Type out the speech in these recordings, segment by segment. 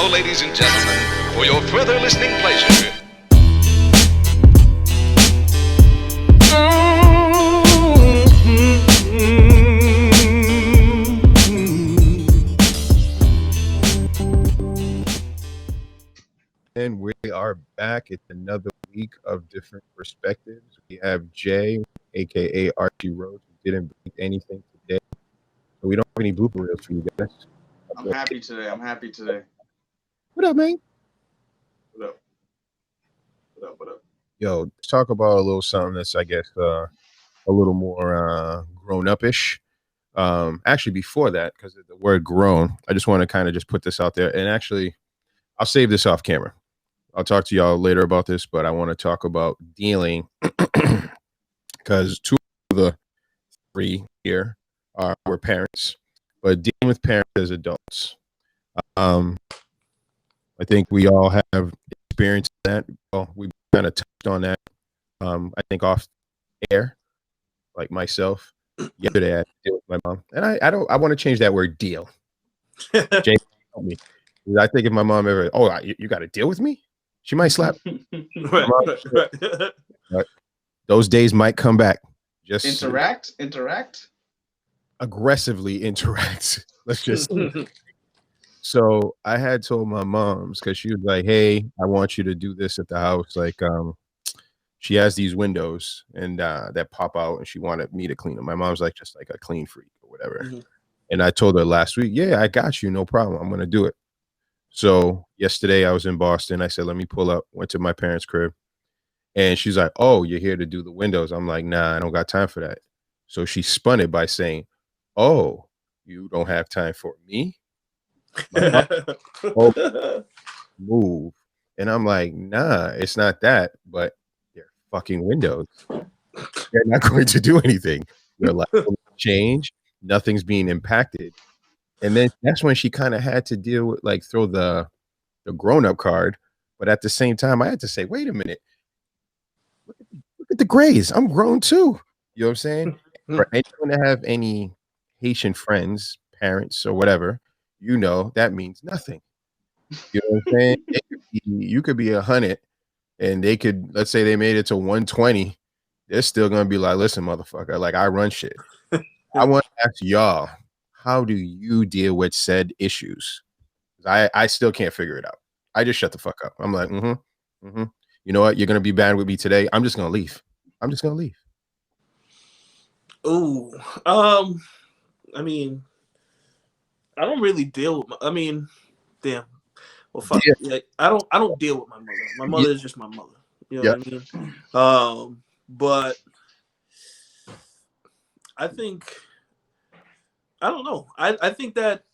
now, ladies and gentlemen, for your further listening pleasure. And we are back. It's another week of different perspectives. We have Jay, aka Archie Rose, who didn't bring anything today. So we don't have any blooper reels for you guys. I'm happy today. What up, man? What up? Yo, let's talk about a little something that's, I guess, a little more grown-up-ish. Actually, before that, because of the word grown, I just want to kind of just put this out there. And actually, I'll save this off camera. I'll talk to y'all later about this, but I want to talk about dealing because two of the three here were parents, but dealing with parents as adults. I think we all have experienced that. Well, we kind of touched on that. I think off air, like myself. Yesterday, I had to deal with my mom, and I want to change that word "deal." James, help me. I think if my mom ever, you got to deal with me, she might slap. But those days might come back. Just interact, aggressively interact. Let's just. So I had told my moms because she was like, "Hey, I want you to do this at the house." Like, she has these windows and that pop out, and she wanted me to clean them. My mom's like just like a clean freak or whatever. Mm-hmm. And I told her last week, "Yeah, I got you, no problem. I'm gonna do it." So yesterday I was in Boston. I said, let me pull up, went to my parents' crib. And she's like, "Oh, you're here to do the windows." I'm like, "Nah, I don't got time for that." So she spun it by saying, "Oh, you don't have time for me?" Move. And I'm like, "Nah, it's not that, but they're fucking windows. They're not going to do anything. Your life will change. Nothing's being impacted." And then that's when she kind of had to deal with, like, throw the grown-up card. But at the same time, I had to say, wait a minute. Look at the grays. I'm grown too. You know what I'm saying? For anyone to have any Haitian friends, parents, or whatever, you know that means nothing. You know what I'm saying? You could be 100, and they could, let's say they made it to 120. They're still gonna be like, "Listen, motherfucker, like, I run shit." I want to ask y'all, how do you deal with said issues? I still can't figure it out. I just shut the fuck up. I'm like, you know what? You're going to be bad with me today. I'm just going to leave. Ooh. I mean, I don't really deal with damn. Well, fuck. Yeah. Like, I don't deal with my mother. My mother is just my mother. You know what I mean? But I think, I don't know. I think that,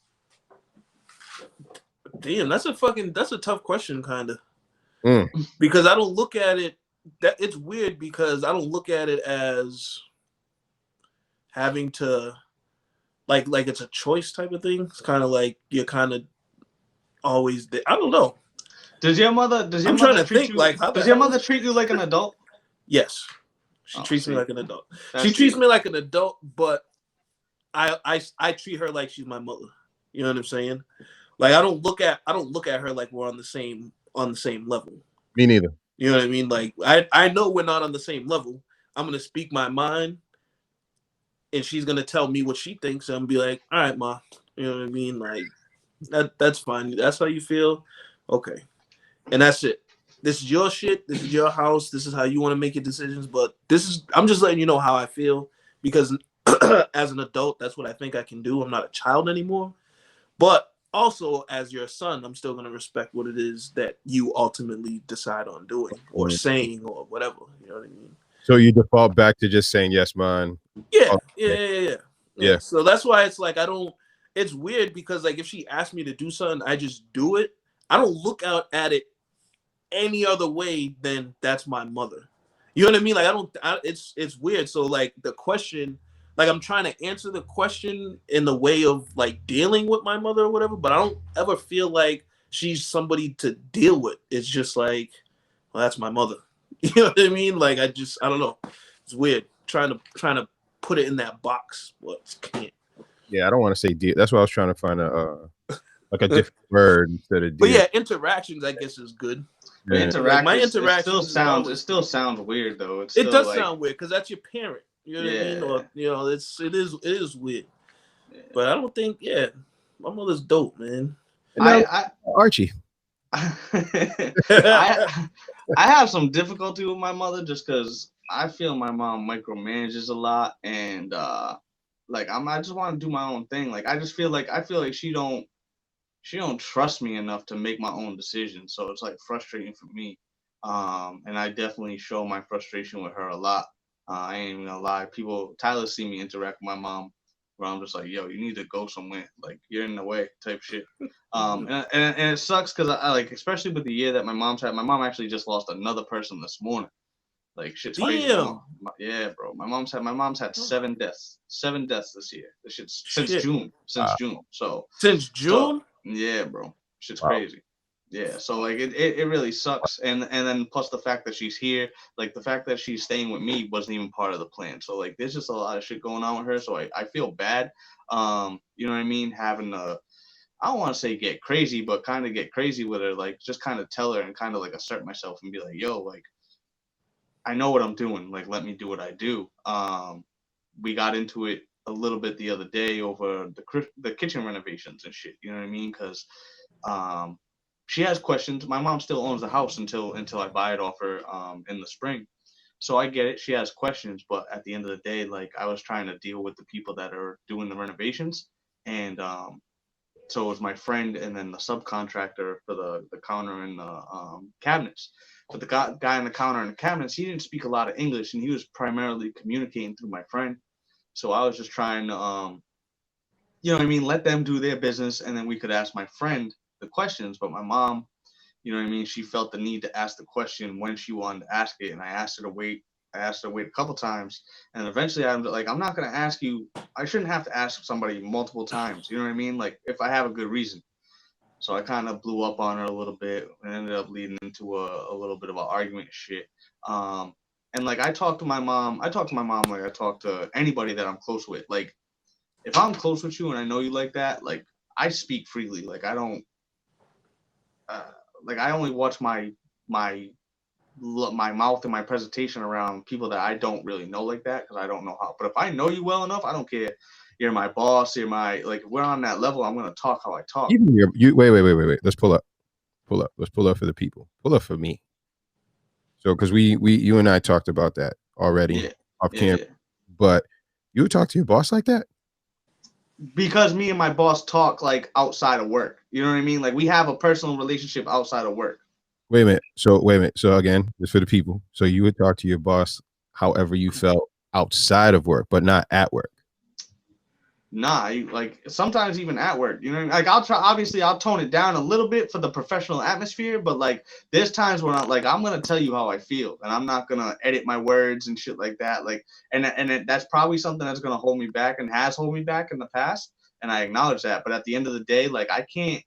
damn, that's a tough question, kind of. Because I don't look at it, it's weird because I don't look at it as having to, like it's a choice type of thing. It's kind of like you're kind of always there. I don't know. Does your mother treat you like an adult? Yes. She treats me like an adult. She treats me like an adult, but I treat her like she's my mother. You know what I'm saying? Like I don't look at her like we're on the same level. Me neither. You know what I mean? Like I know we're not on the same level. I'm gonna speak my mind, and she's gonna tell me what she thinks, and I'm gonna be like, "All right, ma." You know what I mean? Like that's fine. That's how you feel, okay? And that's it. This is your shit. This is your house. This is how you want to make your decisions. But I'm just letting you know how I feel because as an adult, that's what I think I can do. I'm not a child anymore. But also, as your son, I'm still going to respect what it is that you ultimately decide on doing or saying or whatever. You know what I mean? So you default back to just saying, "Yes, man." Yeah. So that's why it's like it's weird because like if she asks me to do something, I just do it. I don't look out at it any other way than that's my mother. You know what I mean? Like it's weird. So like the question, like I'm trying to answer the question in the way of like dealing with my mother or whatever, but I don't ever feel like she's somebody to deal with. It's just like, well, that's my mother. You know what I mean? Like I don't know. It's weird trying to put it in that box, but can't. Yeah, I don't want to say deal. That's why I was trying to find a like a different word instead of. But yeah, interactions I guess is good. Yeah. Like my interactions it still sounds weird though. It does like, sound weird because that's your parent. You know what I mean? Or it is weird. Yeah. But I don't think my mother's dope, man. Archie. I have some difficulty with my mother just because I feel my mom micromanages a lot, and like I just want to do my own thing. Like I feel like she don't trust me enough to make my own decisions. So it's like frustrating for me. And I definitely show my frustration with her a lot. I ain't even gonna lie. Tyler see me interact with my mom, where I'm just like, yo, you need to go somewhere. Like you're in the way, type shit. And it sucks because I like, especially with the year that my mom's had. My mom actually just lost another person this morning. Like shit's crazy. Yeah, bro. My mom's had 7 deaths. 7 deaths this year. This shit's since June. Since June. So since June. Yeah, bro. Shit's crazy. Yeah, so like it really sucks, and then plus the fact that she's here, like the fact that she's staying with me wasn't even part of the plan. So like there's just a lot of shit going on with her. So I feel bad. You know what I mean? Having to, I don't want to say get crazy, but kind of get crazy with her, like just kind of tell her and kind of like assert myself and be like, yo, like I know what I'm doing. Like let me do what I do. We got into it a little bit the other day over the kitchen renovations and shit. You know what I mean? Because she has questions. My mom still owns the house until I buy it off her in the spring. So I get it. She has questions, but at the end of the day, like I was trying to deal with the people that are doing the renovations, and so it was my friend and then the subcontractor for the counter and the cabinets. But the guy in the counter and the cabinets, he didn't speak a lot of English, and he was primarily communicating through my friend. So I was just trying to, you know what I mean, let them do their business, and then we could ask my friend the questions. But my mom, you know what I mean, she felt the need to ask the question when she wanted to ask it, and I asked her to wait a couple times, and eventually I'm like, I'm not going to ask you. I shouldn't have to ask somebody multiple times. You know what I mean? Like if I have a good reason. So I kind of blew up on her a little bit and ended up leading into a little bit of an argument and shit. And like I talk to my mom like I talk to anybody that I'm close with. Like if I'm close with you and I know you like that, like I speak freely. Like I don't, like I only watch my mouth and my presentation around people that I don't really know like that because I don't know how. But if I know you well enough, I don't care. You're my boss. You're my like. We're on that level. I'm gonna talk how I talk. Even you. Wait. Let's pull up. Let's pull up for the people. Pull up for me. So because you and I talked about that already off camera, but you would talk to your boss like that? Because me and my boss talk like outside of work. You know what I mean? Like we have a personal relationship outside of work. Wait a minute. So again, this for the people. So you would talk to your boss however you felt outside of work, but not at work. Nah, like sometimes even at work, you know, like I'll tone it down a little bit for the professional atmosphere, but like there's times when I'm gonna tell you how I feel, and I'm not gonna edit my words and shit like that. Like, that's probably something that's gonna hold me back and has held me back in the past, and I acknowledge that. But at the end of the day, like I can't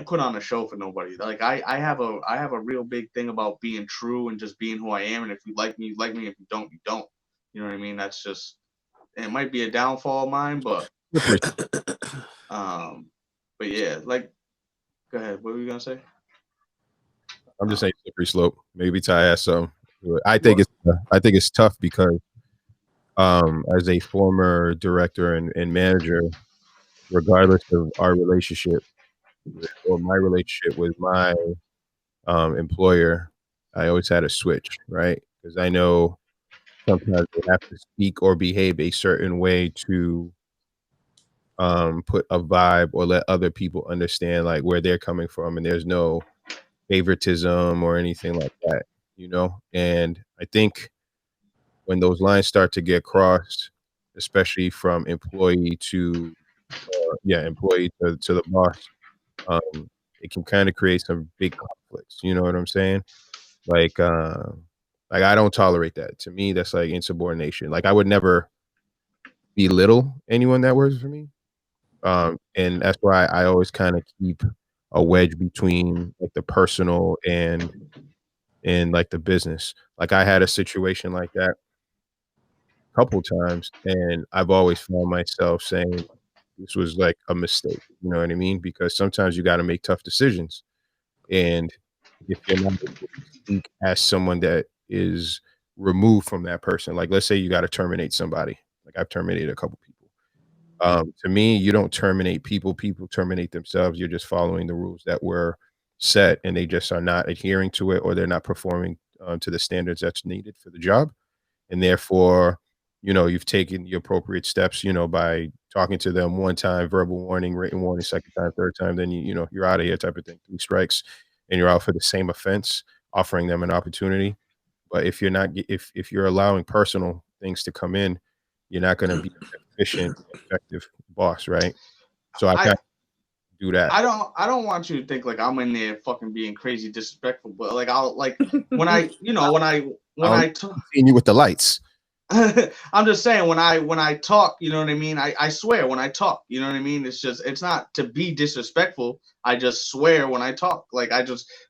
put on a show for nobody. Like I have a real big thing about being true and just being who I am, and if you like me, you like me. If you don't, you don't. You know what I mean? That's just. It might be a downfall of mine, but yeah, like, go ahead. What were you gonna say? I'm just saying slippery slope. Maybe Ty has some. I think it's tough because, as a former director and manager, regardless of our relationship or my relationship with my employer, I always had a switch, right? Because I know. Sometimes they have to speak or behave a certain way to put a vibe or let other people understand like where they're coming from, and there's no favoritism or anything like that, you know. And I think when those lines start to get crossed, especially from employee to the boss, it can kind of create some big conflicts. You know what I'm saying? Like I don't tolerate that. To me, that's like insubordination. Like I would never belittle anyone that works for me. And that's why I always kind of keep a wedge between like the personal and like the business. Like I had a situation like that a couple times, and I've always found myself saying, this was like a mistake. You know what I mean? Because sometimes you got to make tough decisions, and if you're not able to speak as someone that is removed from that person, like let's say you got to terminate somebody, like I've terminated a couple people. To me, you don't terminate people; people terminate themselves. You're just following the rules that were set, and they just are not adhering to it, or they're not performing to the standards that's needed for the job, and therefore, you've taken the appropriate steps, by talking to them one time, verbal warning, written warning, second time, third time, then you're out of here type of thing. 3 strikes and you're out for the same offense, offering them an opportunity. But if you're not if you're allowing personal things to come in, you're not going to be an efficient, effective boss, right? So I got to do that. I don't want you to think like I'm in there fucking being crazy disrespectful, but like I'll like when I talk, seeing you with the lights. I'm just saying when I talk, you know what I mean? I swear when I talk, you know what I mean? It's not to be disrespectful. I just swear when I talk. Like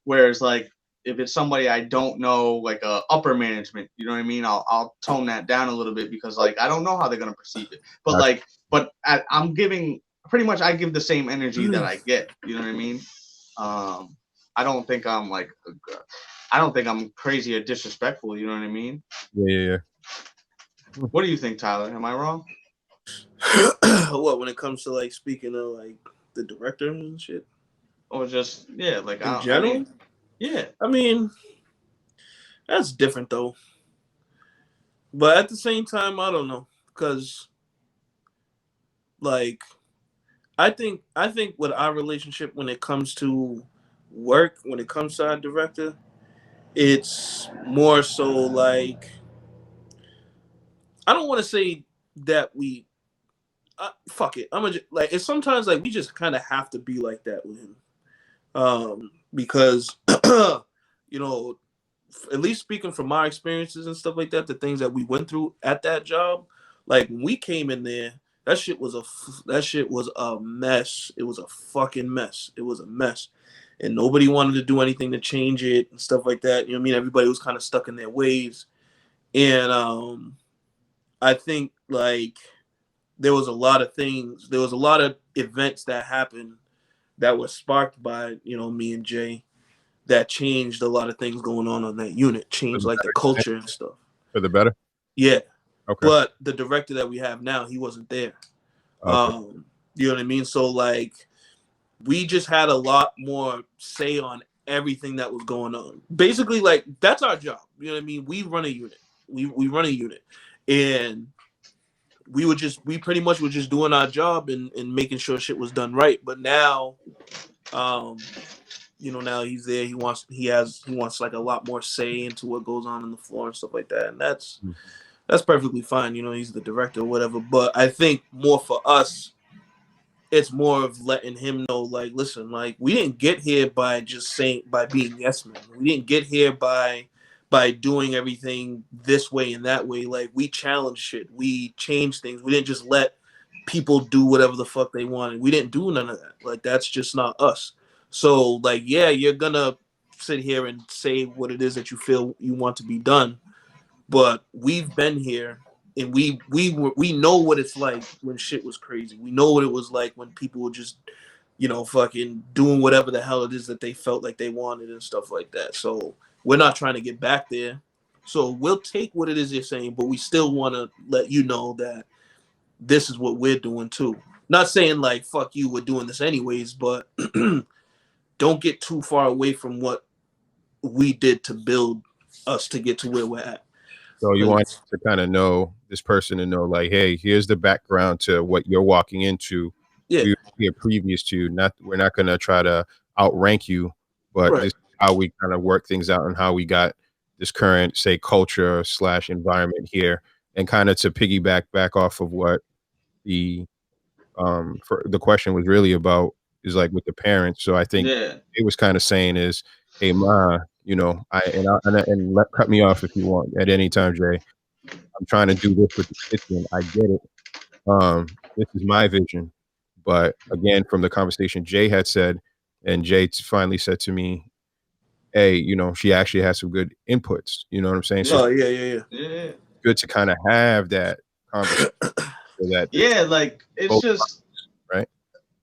whereas like if it's somebody I don't know, like upper management, you know what I mean? I'll tone that down a little bit because like I don't know how they're gonna perceive it. But I'm giving pretty much I give the same energy that I get. You know what I mean? I don't think I'm crazy or disrespectful. You know what I mean? Yeah. What do you think, Tyler? Am I wrong? What, when it comes to like speaking of like the director and shit, or just like in general? I mean, that's different though. But at the same time, I don't know, because like I think with our relationship when it comes to work, when it comes to our director, it's more so like I don't want to say that we fuck it. I'm gonna like it's sometimes like we just kind of have to be like that with him, because at least speaking from my experiences and stuff like that, the things that we went through at that job, like when we came in there, that shit was a mess. It was a fucking mess. It was a mess, and nobody wanted to do anything to change it and stuff like that. You know what I mean? Everybody was kind of stuck in their ways, and I think like there was a lot of events that happened that were sparked by, me and Jay, that changed a lot of things going on that unit, changed like the culture and stuff. For the better? Yeah. Okay. But the director that we have now, he wasn't there. Okay. You know what I mean? So like we just had a lot more say on everything that was going on. Basically, like that's our job. You know what I mean? We run a unit. We run a unit. And we pretty much were just doing our job and making sure shit was done right. But now, now he's there. He wants like a lot more say into what goes on the floor and stuff like that. And that's perfectly fine. He's the director or whatever. But I think more for us, it's more of letting him know, like, listen, like we didn't get here by being yes men. We didn't get here by doing everything this way and that way. Like we challenged shit. We changed things. We didn't just let people do whatever the fuck they wanted. We didn't do none of that. Like that's just not us. So like, yeah, you're gonna sit here and say what it is that you feel you want to be done. But we've been here and we know what it's like when shit was crazy. We know what it was like when people were just, fucking doing whatever the hell it is that they felt like they wanted and stuff like that. So we're not trying to get back there. So we'll take what it is you're saying, but we still want to let you know that this is what we're doing too. Not saying like, fuck you, we're doing this anyways, but don't get too far away from what we did to build us to get to where we're at. So you want to kind of know this person to know like, hey, here's the background to what you're walking into. Yeah. We're previous to you. We're not going to try to outrank you, but this is how we kind of work things out and how we got this current, say, culture / environment here, and kind of to piggyback back off of what the question was really about is like with the parents. So I think it was kind of saying is, hey, Ma, cut me off if you want at any time, Jay. I'm trying to do this with the kitchen. I get it. This is my vision. But again, from the conversation Jay had said, and Jay finally said to me, hey, she actually has some good inputs. You know what I'm saying? So yeah. Good to kind of have that conversation. Like it's just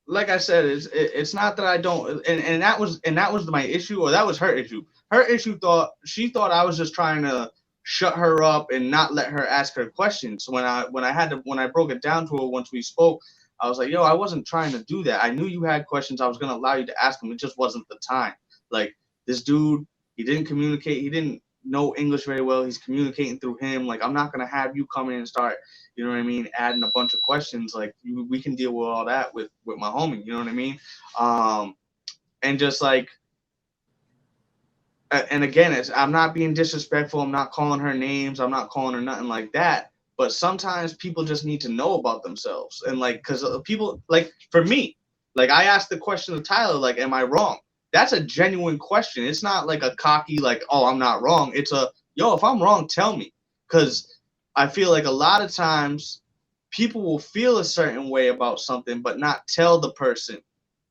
like I said, it's not that I don't, and that was my issue, or that was her issue. Her issue she thought I was just trying to shut her up and not let her ask her questions. When I broke it down to her once we spoke, I was like, yo, I wasn't trying to do that. I knew you had questions. I was gonna allow you to ask them. It just wasn't the time. Like, this dude, he didn't communicate. He didn't know English very well. He's communicating through him. Like, I'm not gonna have you come in and start, you know what I mean, adding a bunch of questions. Like, we can deal with all that with my homie. You know what I mean? And just like, and again, I'm not being disrespectful. I'm not calling her names. I'm not calling her nothing like that. But sometimes people just need to know about themselves. And like, because people, like, for me, like, I asked the question of Tyler, like, am I wrong? That's a genuine question. It's not like a cocky, like, oh, I'm not wrong. It's a, yo, if I'm wrong, tell me. Because I feel like a lot of times people will feel a certain way about something, but not tell the person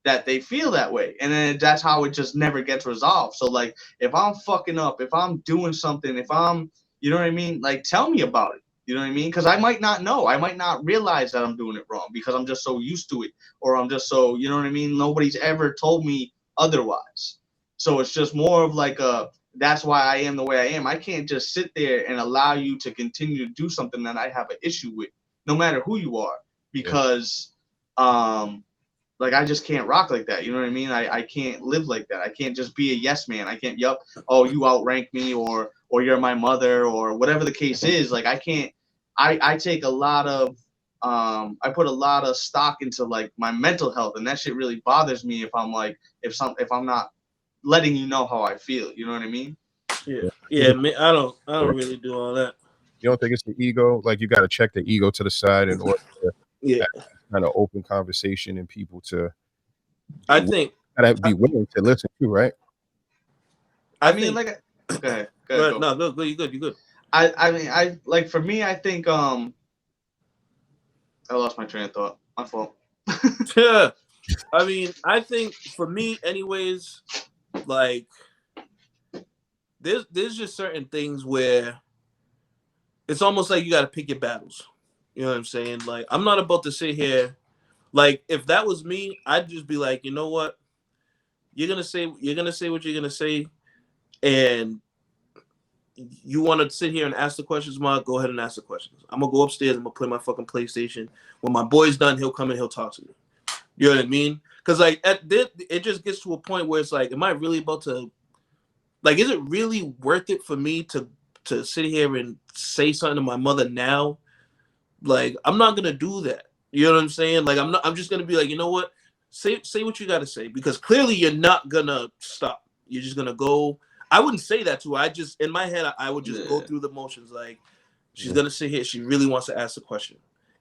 that they feel that way. And then that's how it just never gets resolved. So, like, if I'm fucking up, if I'm doing something, if I'm, you know what I mean? Like, tell me about it. You know what I mean? Because I might not know. I might not realize that I'm doing it wrong because I'm just so used to it. Or I'm just so, you know what I mean? Nobody's ever told me otherwise. So it's just more of like that's why I am the way I am. I can't just sit there and allow you to continue to do something that I have an issue with, no matter who you are. Because, like, I just can't rock like that. You know what I mean? I can't live like that. I can't just be a yes man. I can't, yup, oh, you outrank me, or you're my mother, or whatever the case is. Like, I can't, I take a lot of, I put a lot of stock into, like, my mental health, and that shit really bothers me if I'm like, if I'm not letting you know how I feel. You know what I mean? Yeah. Man, I don't really do all that. You don't think it's the ego? Like, you got to check the ego to the side in order to kind of open conversation and people to. I think gotta be willing to listen to, right? I mean, like, go ahead. No, go. You good. I mean, like, for me, I think I lost my train of thought. My fault. Yeah. I mean, I think for me, anyways, like, there's just certain things where it's almost like you got to pick your battles. You know what I'm saying? Like, I'm not about to sit here. Like, if that was me, I'd just be like, you know what? You're gonna say what you're gonna say, and you want to sit here and ask the questions, Mark, go ahead and ask the questions. I'm gonna go upstairs. I'm gonna play my fucking PlayStation. When my boy's done, he'll come and he'll talk to me. You know what I mean? Because, like, it just gets to a point where it's like, am I really about to, like, is it really worth it for me to sit here and say something to my mother now? Like, I'm not gonna do that. You know what I'm saying? Like, I'm just gonna be like, you know what? Say what you gotta say, because clearly you're not gonna stop. You're just gonna go. I wouldn't say that to her. I just, in my head, I would just go through the motions. Like, she's gonna sit here. She really wants to ask a question.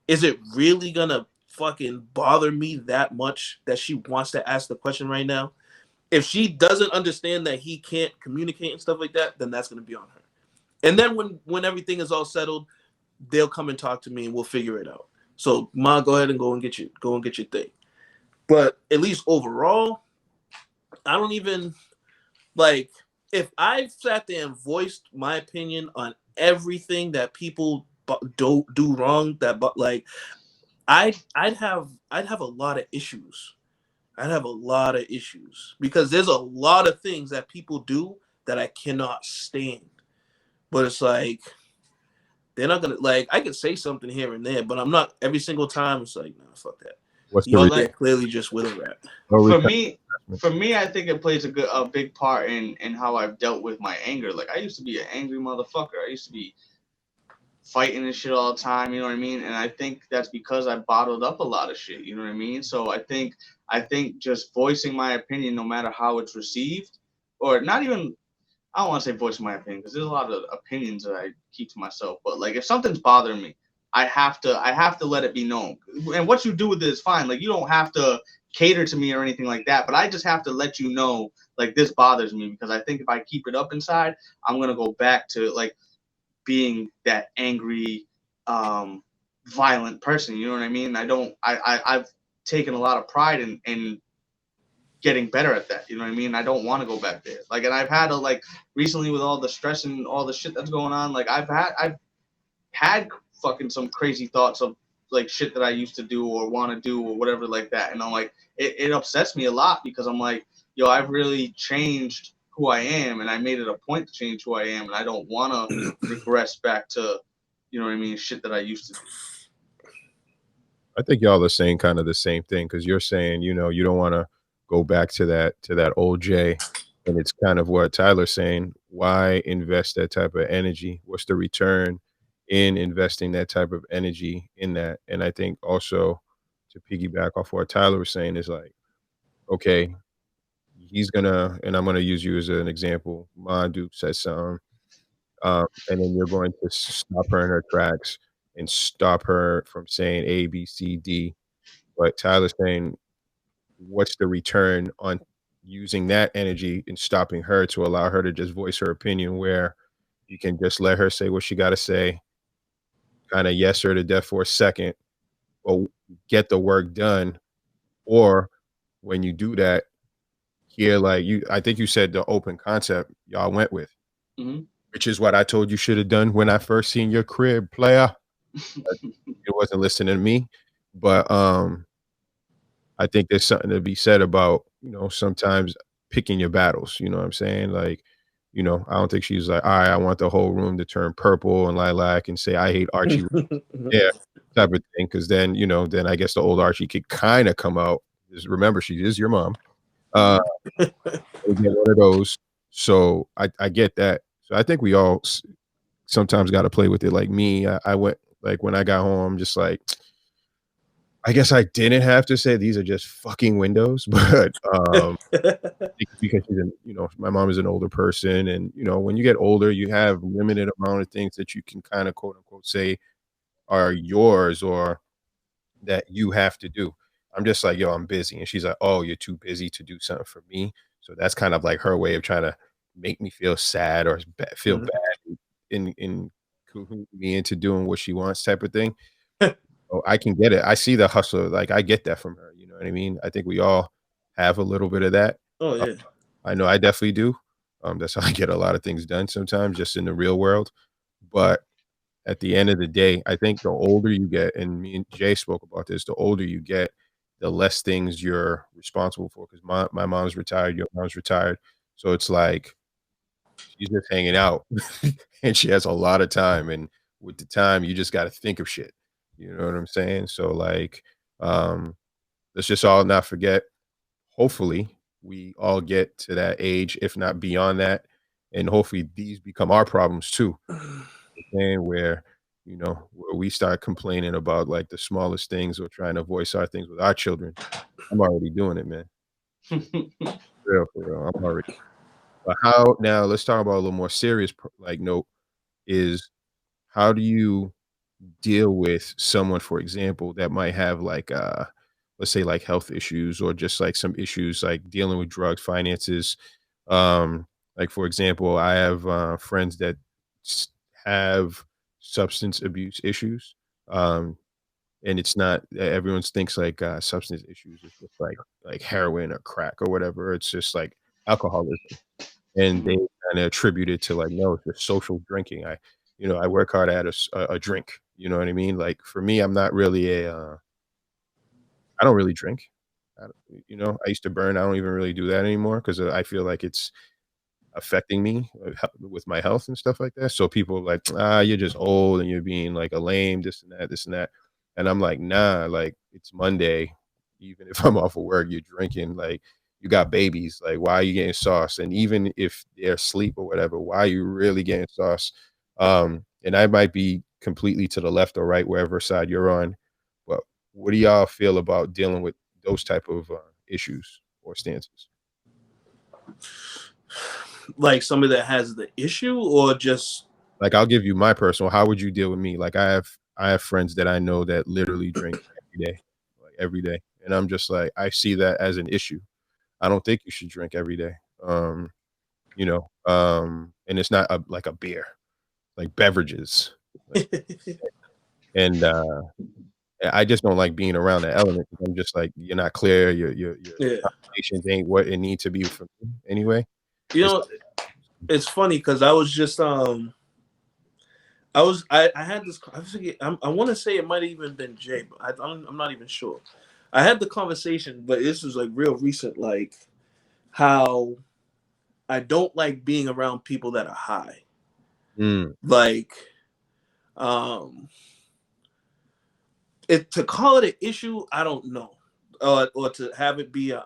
Is it really gonna fucking bother me that much that she wants to ask the question right now? If she doesn't understand that he can't communicate and stuff like that, then that's gonna be on her. And then when everything is all settled, they'll come and talk to me and we'll figure it out. So, Ma, go ahead and go and get your thing. But at least overall, I don't even, like, if I sat there and voiced my opinion on everything that people do wrong, that, like, I'd have a lot of issues. I'd have a lot of issues because there's a lot of things that people do that I cannot stand. But it's like, they're not gonna, like, I could say something here and there, but I'm not every single time. It's like, nah, fuck that. They're clearly just with a rap. For me, I think it plays a big part in how I've dealt with my anger. Like, I used to be an angry motherfucker. I used to be fighting and shit all the time, you know what I mean? And I think that's because I bottled up a lot of shit, you know what I mean? So I think just voicing my opinion, no matter how it's received, or not even, I don't want to say voicing my opinion, because there's a lot of opinions that I keep to myself. But, like, if something's bothering me, I have to let it be known. And what you do with it is fine. Like, you don't have to cater to me or anything like that. But I just have to let you know, like, this bothers me, because I think if I keep it up inside, I'm gonna go back to, like, being that angry, violent person. You know what I mean? I've taken a lot of pride in getting better at that. You know what I mean? I don't want to go back there. Like, and I've had like, recently with all the stress and all the shit that's going on, like, I've had fucking some crazy thoughts of like shit that I used to do or want to do or whatever like that. And I'm like, it upsets me a lot because I'm like, yo, I've really changed who I am, and I made it a point to change who I am, and I don't want to regress back to, you know what I mean, shit that I used to do. I think y'all are saying kind of the same thing, because you're saying, you know, you don't want to go back to that old Jay, and it's kind of what Tyler's saying. Why invest that type of energy? What's the return in investing that type of energy in that? And I think also, to piggyback off what Tyler was saying, is like, okay, he's gonna, and I'm gonna use you as an example. Ma Duke says something, and then you're going to stop her in her tracks and stop her from saying A, B, C, D. But Tyler's saying, what's the return on using that energy and stopping her to allow her to just voice her opinion, where you can just let her say what she got to say, kind of yes her to death for a second, but get the work done. Or when you do that, here, like I think you said the open concept y'all went with, which is what I told you should have done when I first seen your crib, player. It wasn't listening to me, but I think there's something to be said about, you know, sometimes picking your battles. You know what I'm saying? Like, you know, I don't think she's like, all right, I want the whole room to turn purple and lilac and say I hate Archie. Yeah, type of thing. Because then, you know, then I guess the old Archie could kind of come out. Just remember, she is your mom. Get one of those. So I get that. So I think we all sometimes got to play with it. Like me, I went, like when I got home, I'm just like, I guess I didn't have to say these are just fucking windows, but because she's you know, my mom is an older person, and you know, when you get older, you have limited amount of things that you can kind of quote unquote say are yours or that you have to do. I'm just like, yo, I'm busy, and she's like, oh, you're too busy to do something for me. So that's kind of like her way of trying to make me feel sad or feel bad in cahoot me into doing what she wants, type of thing. Oh, I can get it. I see the hustle. Like I get that from her. You know what I mean? I think we all have a little bit of that. Oh yeah. I know I definitely do. That's how I get a lot of things done sometimes, just in the real world. But at the end of the day, I think the older you get, and me and Jay spoke about this, the older you get, the less things you're responsible for. Because my mom's retired, your mom's retired. So it's like she's just hanging out and she has a lot of time. And with the time, you just got to think of shit. You know what I'm saying? So like, let's just all not forget. Hopefully, we all get to that age, if not beyond that, and hopefully these become our problems too. And where, you know, where we start complaining about like the smallest things or trying to voice our things with our children. I'm already doing it, man. For real. I'm already. But how now? Let's talk about a little more serious, like note is how do you deal with someone, for example, that might have like let's say like health issues or just like some issues like dealing with drugs, finances. Like for example, I have friends that have substance abuse issues. And it's not everyone thinks like substance issues is just like heroin or crack or whatever. It's just like alcoholism. And they kind of attribute it to like, no, it's just social drinking. I work hard at a drink. You know what I mean? Like for me, I'm not really I don't really drink. I used to burn. I don't even really do that anymore because I feel like it's affecting me with my health and stuff like that. So people are like, you're just old and you're being like a lame, this and that, this and that. And I'm like, nah, like it's Monday. Even if I'm off of work, you're drinking. Like you got babies. Like why are you getting sauce? And even if they're asleep or whatever, why are you really getting sauce? And I might be completely to the left or right, wherever side you're on. But what do y'all feel about dealing with those type of issues or stances? Like somebody that has the issue, or just like I'll give you my personal. How would you deal with me? Like I have friends that I know that literally drink every day, and I'm just like I see that as an issue. I don't think you should drink every day. And it's not like a beer, like beverages, and I just don't like being around that element. I'm just like you're not clear. Your conversations ain't what it needs to be for me anyway. It's funny because I was I had this. I want to say it might have even been Jay, but I'm not even sure. I had the conversation, but this was like real recent, like how I don't like being around people that are high. Like, to call it an issue, I don't know, or to have it be a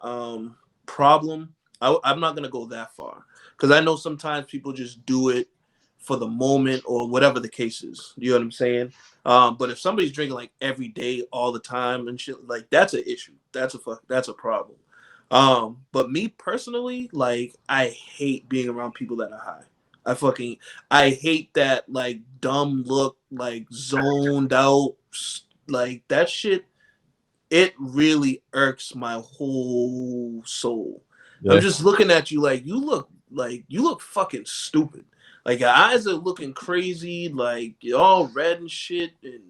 problem. I'm not gonna go that far because I know sometimes people just do it for the moment or whatever the case is. You know what I'm saying? But if somebody's drinking like every day, all the time and shit, like that's an issue. That's a problem. But me personally, like I hate being around people that are high. I hate that like dumb look, like zoned out, like that shit. It really irks my whole soul. Yeah. I'm just looking at you like you look fucking stupid. Like your eyes are looking crazy, like you're all red and shit, and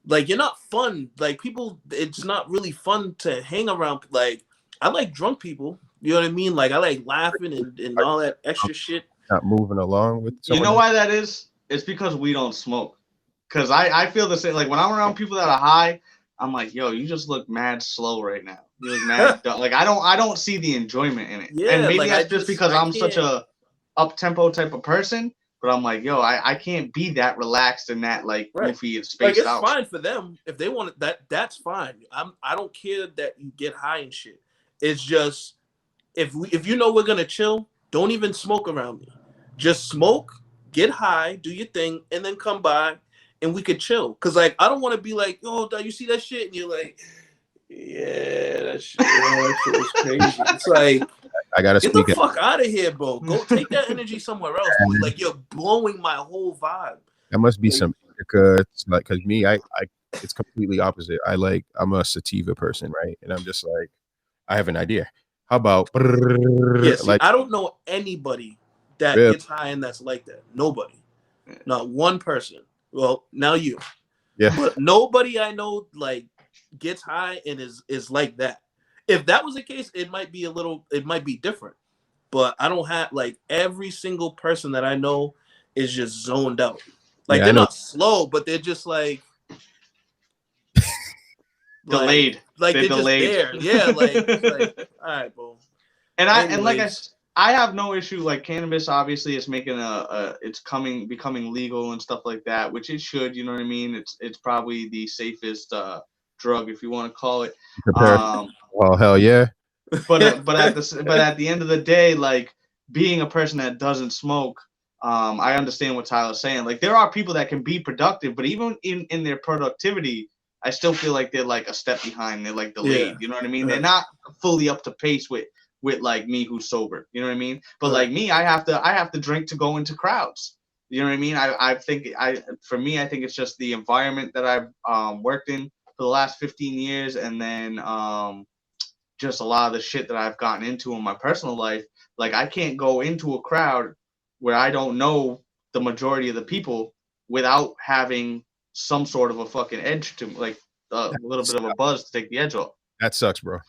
like you're not fun. Like people, it's not really fun to hang around. Like I like drunk people. You know what I mean? Like I like laughing and all that extra shit. Not moving along with someone. You know why that is? It's because we don't smoke. Because I feel the same. Like when I'm around people that are high, I'm like, yo, you just look mad slow right now. You look mad dumb. Like I don't see the enjoyment in it. Yeah, and maybe like, that's just because I'm such a up tempo type of person. But I'm like, yo, I can't be that relaxed and that like goofy and spaced out. It's fine for them if they want it. That's fine. I don't care that you get high and shit. It's just if you know we're gonna chill, don't even smoke around me. Just smoke, get high, do your thing, and then come by and we could chill. Cause like I don't want to be like, oh, you see that shit, and you're like, yeah, that shit was crazy. It's like I gotta get speak the fuck out of here, bro. Go take that energy somewhere else, boy. Like you're blowing my whole vibe. That must be some indica, like because me, I it's completely opposite. I'm a sativa person, right? And I'm just like, I have an idea. How about like I don't know anybody that gets high and that's like that. Nobody, not one person. Well, now you, but nobody I know like gets high and is like that. If that was the case, it might be different. But I don't have like every single person that I know is just zoned out. Like they're not slow, but they're just like delayed. Like they're delayed. Just there. Yeah, like all right, bro. And I have no issue. Like cannabis, obviously, it's making it's becoming legal and stuff like that, which it should. You know what I mean? It's probably the safest drug, if you want to call it. Well, hell yeah. But at the end of the day, like being a person that doesn't smoke, I understand what Tyler's saying. Like there are people that can be productive, but even in their productivity, I still feel like they're like a step behind. They're like delayed. Yeah. You know what I mean? They're not fully up to pace with like me who's sober. You know what I mean? But like me, I have to drink to go into crowds. You know what I mean? I think it's just the environment that I've worked in for the last 15 years, and then just a lot of the shit that I've gotten into in my personal life. Like I can't go into a crowd where I don't know the majority of the people without having some sort of a fucking edge to like a little bit of a buzz to take the edge off. That sucks, bro.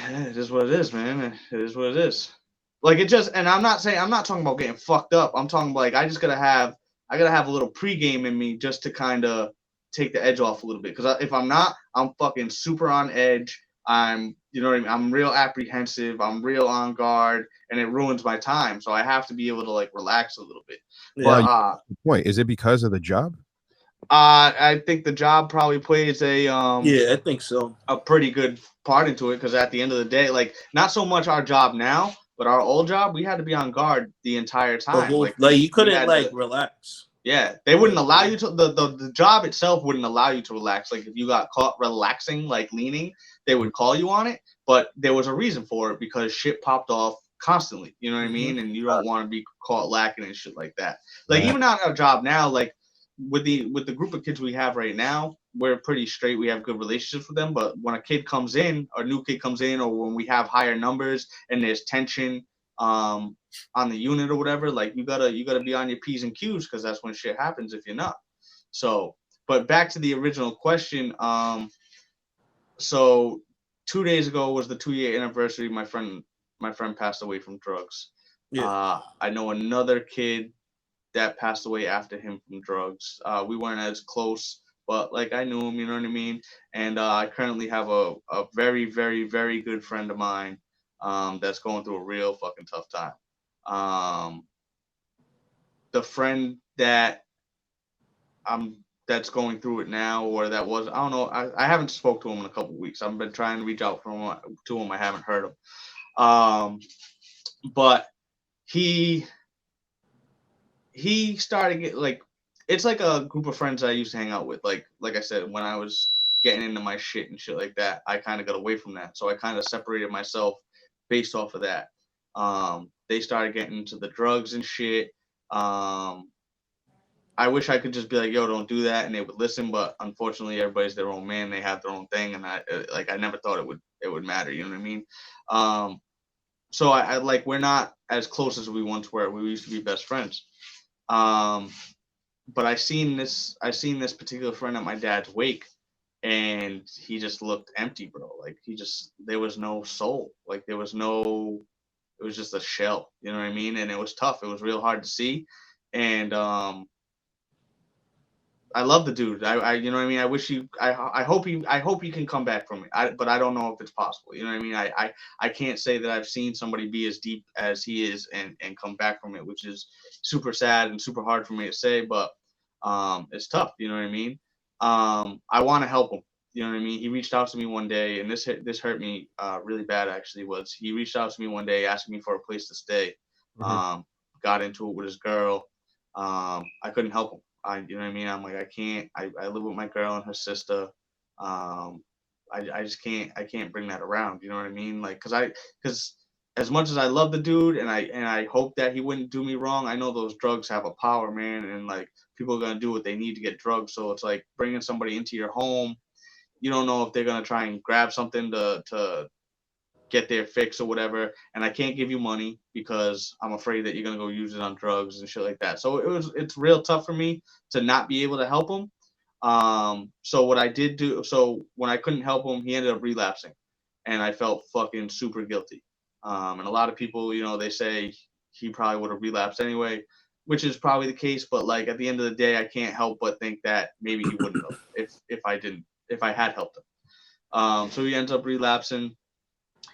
It is what it is, man. It is what it is. Like it just, and I'm not talking about getting fucked up. I'm talking like I gotta have a little pregame in me just to kind of take the edge off a little bit. Because if I'm not, I'm fucking super on edge. You know what I mean? I'm real apprehensive. I'm real on guard, and it ruins my time. So I have to be able to like relax a little bit. Yeah. But, point is it because of the job? I think the job probably plays a I think so, a pretty good part into it, because at the end of the day, like not so much our job now, but our old job, we had to be on guard the entire time. Like you couldn't relax. Yeah, they wouldn't allow you to. The job itself wouldn't allow you to relax. Like if you got caught relaxing, like leaning, they would call you on it. But there was a reason for it, because shit popped off constantly. You know what I mean? And you don't want to be caught lacking and shit like that. Like even on our job now, like with the group of kids we have right now, we're pretty straight. We have good relationships with them. But when a kid comes in, or a new kid comes in, or when we have higher numbers and there's tension on the unit or whatever, like you gotta be on your P's and Q's, because that's when shit happens if you're not. So, but back to the original question. So 2 days ago was the 2-year anniversary. My friend passed away from drugs. Yeah. I know another kid that passed away after him from drugs. We weren't as close, but like I knew him, you know what I mean? And I currently have a very, very, very good friend of mine that's going through a real fucking tough time. The friend that that's going through it now, or that was, I don't know, I haven't spoke to him in a couple weeks. I've been trying to reach out to him. I haven't heard him. But he started get like, it's like a group of friends I used to hang out with. Like I said, when I was getting into my shit and shit like that, I kind of got away from that. So I kind of separated myself based off of that. They started getting into the drugs and shit. I wish I could just be like, yo, don't do that, and they would listen. But unfortunately, everybody's their own man. They have their own thing, and I never thought it would matter. You know what I mean? So I like, we're not as close as we once were. We used to be best friends. But I seen this particular friend at my dad's wake, and he just looked empty, bro. Like there was no soul. Like it was just a shell. You know what I mean? And it was tough. It was real hard to see, and I love the dude. I you know what I mean? I wish I hope he can come back from it. But I don't know if it's possible. You know what I mean? I can't say that I've seen somebody be as deep as he is and come back from it, which is super sad and super hard for me to say, but it's tough. You know what I mean? I want to help him. You know what I mean? He reached out to me one day, and this hurt me really bad. Actually, was he reached out to me one day asking me for a place to stay. Mm-hmm. Got into it with his girl. I couldn't help him. You know what I mean? I'm like, I can't. I live with my girl and her sister. I just can't. I can't bring that around. You know what I mean? Like, because as much as I love the dude and I hope that he wouldn't do me wrong, I know those drugs have a power, man, and like people are gonna do what they need to get drugs. So it's like bringing somebody into your home. You don't know if they're gonna try and grab something to get their fix or whatever, and I can't give you money because I'm afraid that you're gonna go use it on drugs and shit like that. So it's real tough for me to not be able to help him. So what I did do, so when I couldn't help him, he ended up relapsing, and I felt fucking super guilty. And a lot of people, you know, they say he probably would have relapsed anyway, which is probably the case. But like at the end of the day, I can't help but think that maybe he wouldn't have if I had helped him. So he ends up relapsing.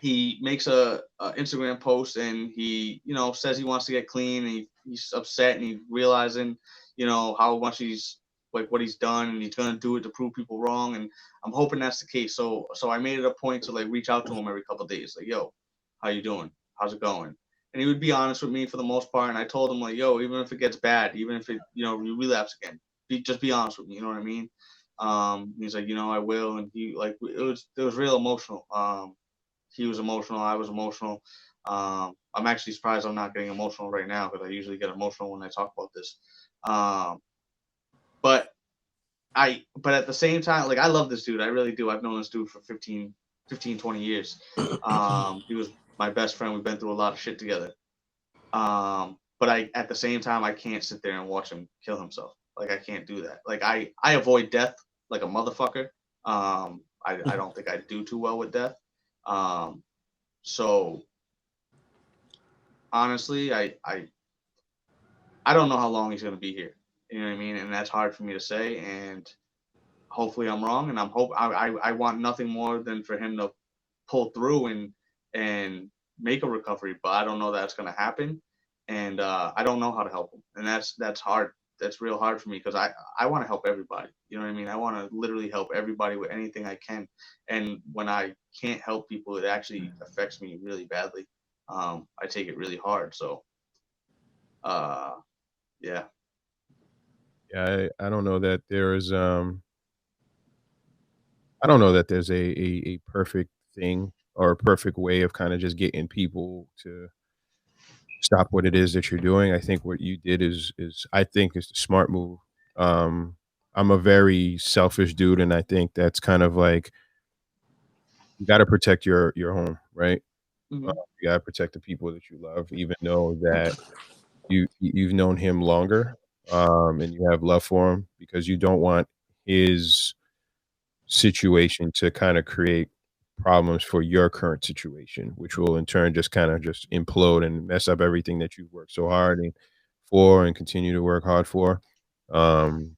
He makes a Instagram post, and he, you know, says he wants to get clean, and he's upset, and he's realizing, you know, how much he's like what he's done, and he's gonna do it to prove people wrong, and I'm hoping that's the case. So I made it a point to like reach out to him every couple of days, like, yo, how you doing? How's it going? And he would be honest with me for the most part, and I told him like, yo, even if it gets bad, even if it, you know, you relapse again, just be honest with me, you know what I mean? He's like, you know, I will, and he like it was real emotional. He was emotional. I was emotional. I'm actually surprised I'm not getting emotional right now, because I usually get emotional when I talk about this. But at the same time, like, I love this dude. I really do. I've known this dude for 15, 20 years. He was my best friend. We've been through a lot of shit together. But at the same time, I can't sit there and watch him kill himself. Like, I can't do that. Like, I avoid death like a motherfucker. I don't think I do too well with death. So honestly, I don't know how long he's gonna be here. You know what I mean? And that's hard for me to say. And hopefully I'm wrong. And I want nothing more than for him to pull through and make a recovery. But I don't know that's gonna happen. And I don't know how to help him. And that's hard. That's real hard for me, because I want to help everybody. You know what I mean? I want to literally help everybody with anything I can. And when I can't help people, it actually affects me really badly. I take it really hard. So, yeah. Yeah, I don't know that there's I don't know that there's a perfect thing or a perfect way of kind of just getting people to stop what it is that you're doing. I think what you did is I think is the smart move. I'm a very selfish dude, and I think that's kind of like, you got to protect your home, right? Mm-hmm. You got to protect the people that you love, even though that you've known him longer, and you have love for him, because you don't want his situation to kind of create problems for your current situation, which will in turn just kind of just implode and mess up everything that you've worked so hard and for and continue to work hard for. But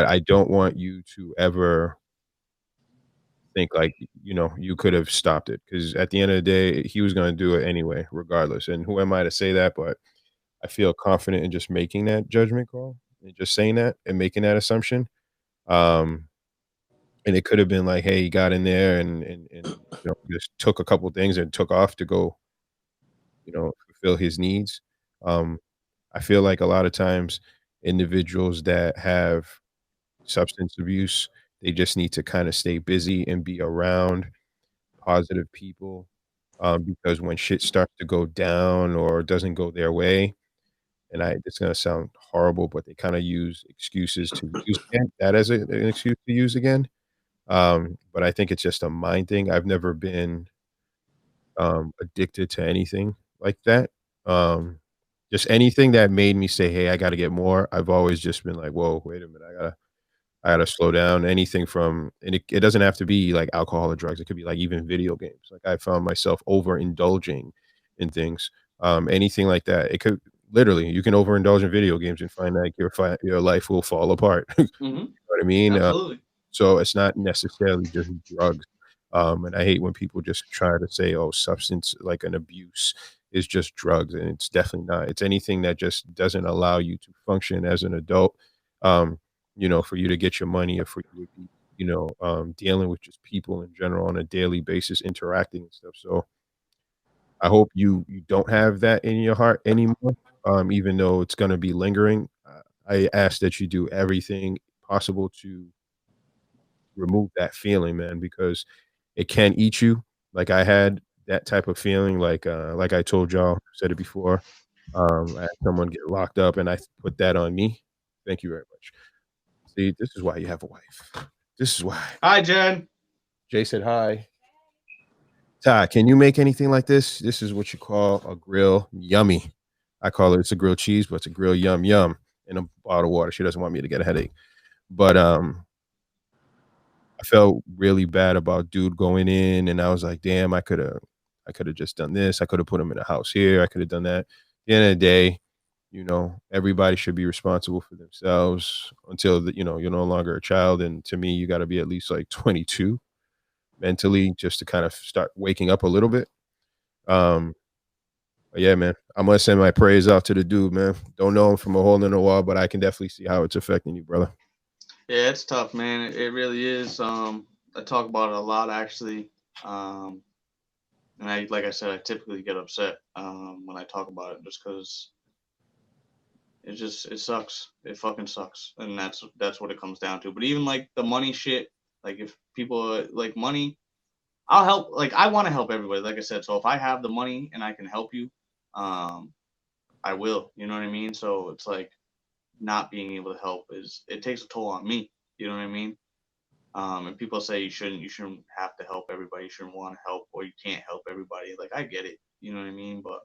I don't want you to ever think like, you could have stopped it, because at the end of the day, he was going to do it anyway, regardless. And who am I to say that? But I feel confident in just making that judgment call and just saying that and making that assumption. Um, and it could have been like, hey, he got in there and just took a couple things and took off to go, fulfill his needs. Um, I feel like a lot of times individuals that have substance abuse, they just need to kind of stay busy and be around positive people, because when shit starts to go down or doesn't go their way, and it's gonna sound horrible, but they kind of use excuses to use that as an excuse to use again. But I think it's just a mind thing. I've never been addicted to anything like that. Um, just anything that made me say, "Hey, I got to get more." I've always just been like, "Whoa, wait a minute, I gotta slow down." Anything from, and it doesn't have to be like alcohol or drugs. It could be like even video games. Like I found myself overindulging in things. Anything like that. It could literally, you can overindulge in video games and find like your life will fall apart. You know what I mean? Absolutely. So it's not necessarily just drugs. And I hate when people just try to say, "Oh, substance like an abuse is just drugs," and it's definitely not. It's anything that just doesn't allow you to function as an adult. Um, for you to get your money, or for you to be, dealing with just people in general on a daily basis, interacting and stuff. So I hope you don't have that in your heart anymore. Even though it's gonna be lingering. I ask that you do everything possible to remove that feeling, man, because it can eat you. Like I had that type of feeling, like I told y'all, said it before. I had someone get locked up, and I put that on me. Thank you very much. See, this is why you have a wife. This is why. Hi, Jen. Jay said hi. Ty, can you make anything like this? This is what you call a grill yummy. I call it's a grilled cheese, but it's a grill yum yum in a bottle of water. She doesn't want me to get a headache. But I felt really bad about dude going in, and I was like, damn, I could have just done this. I could have put him in a house here. I could have done that. At the end of the day, everybody should be responsible for themselves until you're no longer a child. And to me, you got to be at least like 22 mentally, just to kind of start waking up a little bit. But yeah, man, I'm gonna send my praise out to the dude, man. Don't know him from a hole in the wall, but I can definitely see how it's affecting you, brother. Yeah, it's tough, man. It really is. I talk about it a lot, actually. And like I said, I typically get upset when I talk about it, just because it sucks. It fucking sucks, and that's what it comes down to. But even like the money shit, like if people like money, I'll help. Like I want to help everybody, like I said. So if I have the money and I can help you, um, I will. You know what I mean? So it's like not being able to help it takes a toll on me. You know what I mean? And people say you shouldn't have to help everybody. You shouldn't want to help, or you can't help everybody. Like I get it. You know what I mean? But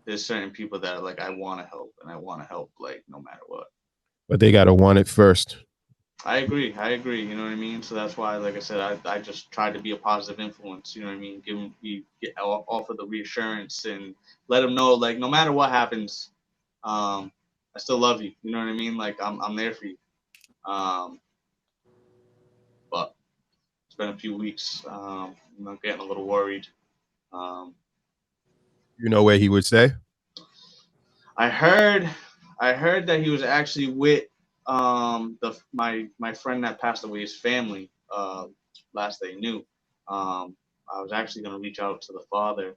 there's certain people that are like, I want to help, and I want to help like no matter what. But they gotta want it first. I agree. I agree. You know what I mean? So that's why, like I said, I just try to be a positive influence. You know what I mean? Offer the reassurance and let them know, like, no matter what happens, I still love you. You know what I mean? Like, I'm there for you. Um, but it's been a few weeks. I'm getting a little worried. Um, You know where he would stay? I heard, I heard that he was actually with my friend that passed away, his family. Last they knew. I was actually gonna reach out to the father,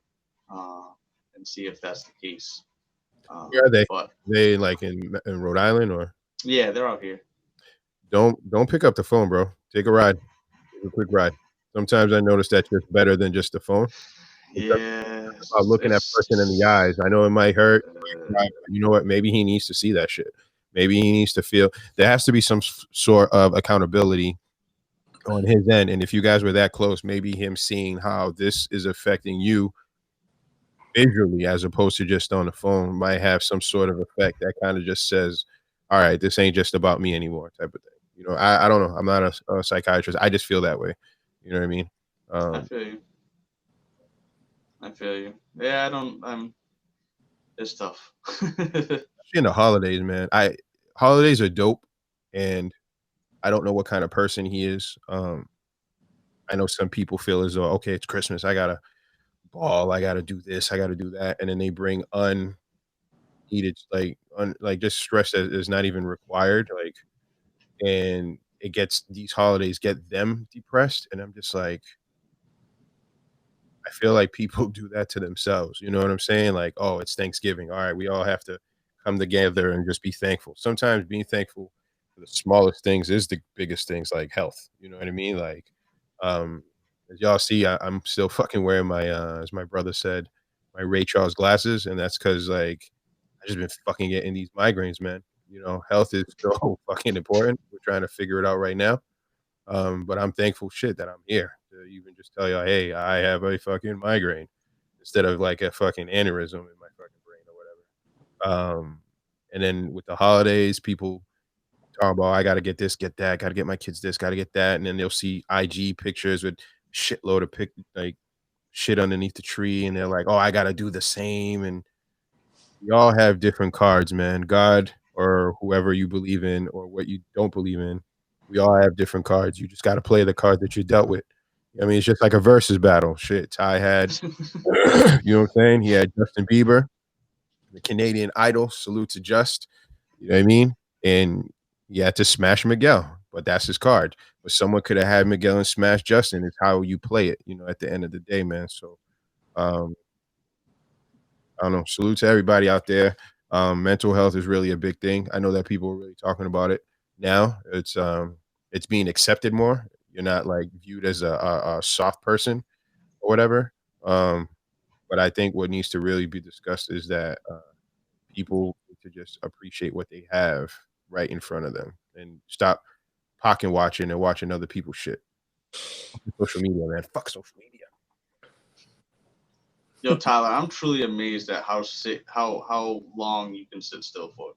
uh, and see if that's the case. Where are they? But They like in Rhode Island, or yeah, they're out here. don't pick up the phone, bro. Take a ride. Take a quick ride. Sometimes I notice that's just better than just the phone. It doesn't Yeah, about looking that person in the eyes. I know it might hurt. But you know what? Maybe he needs to see that shit. Maybe he needs to feel there has to be some sort of accountability on his end. And if you guys were that close, maybe him seeing how this is affecting you visually as opposed to just on the phone might have some sort of effect that kind of just says, all right, this ain't just about me anymore, type of thing. I don't know. I'm not a psychiatrist. I just feel that way. You know what I mean? I feel you. I feel you. Yeah, I don't. It's tough. In the holidays, man. Holidays are dope, and I don't know what kind of person he is. I know some people feel as though, okay, it's Christmas, I gotta ball, I gotta do this, I gotta do that, and then they bring unneeded, like just stress that is not even required, like, and these holidays get them depressed, and I'm just like, I feel like people do that to themselves. You know what I'm saying? Like, oh, it's Thanksgiving. All right, we all have to come together and just be thankful. Sometimes being thankful for the smallest things is the biggest things, like health. You know what I mean? Like, as y'all see, I'm still fucking wearing my, as my brother said, my Ray Charles glasses, and that's because like I just been fucking getting these migraines, man. You know, health is so fucking important. We're trying to figure it out right now. But I'm thankful shit that I'm here to even just tell y'all, hey, I have a fucking migraine instead of like a fucking aneurysm in my fucking brain or whatever. And then with the holidays, people talk about, I got to get this, get that, got to get my kids this, got to get that. And then they'll see IG pictures with shitload of like shit underneath the tree. And they're like, oh, I got to do the same. And we all have different cards, man. God or whoever you believe in or what you don't believe in. We all have different cards. You just got to play the card that you dealt with. I mean, it's just like a versus battle. Shit, Ty had, you know what I'm saying? He had Justin Bieber, the Canadian Idol. Salute to Just. You know what I mean? And he had to smash Miguel, but that's his card. But someone could have had Miguel and smash Justin. It's how you play it, you know, at the end of the day, man. So, I don't know. Salute to everybody out there. Mental health is really a big thing. I know that people are really talking about it now. It's being accepted more. You're not like viewed as a soft person or whatever. But I think what needs to really be discussed is that people need to just appreciate what they have right in front of them and stop pocket watching and watching other people's shit. Social media, man. Fuck social media. Yo, Tyler, I'm truly amazed at how long you can sit still for.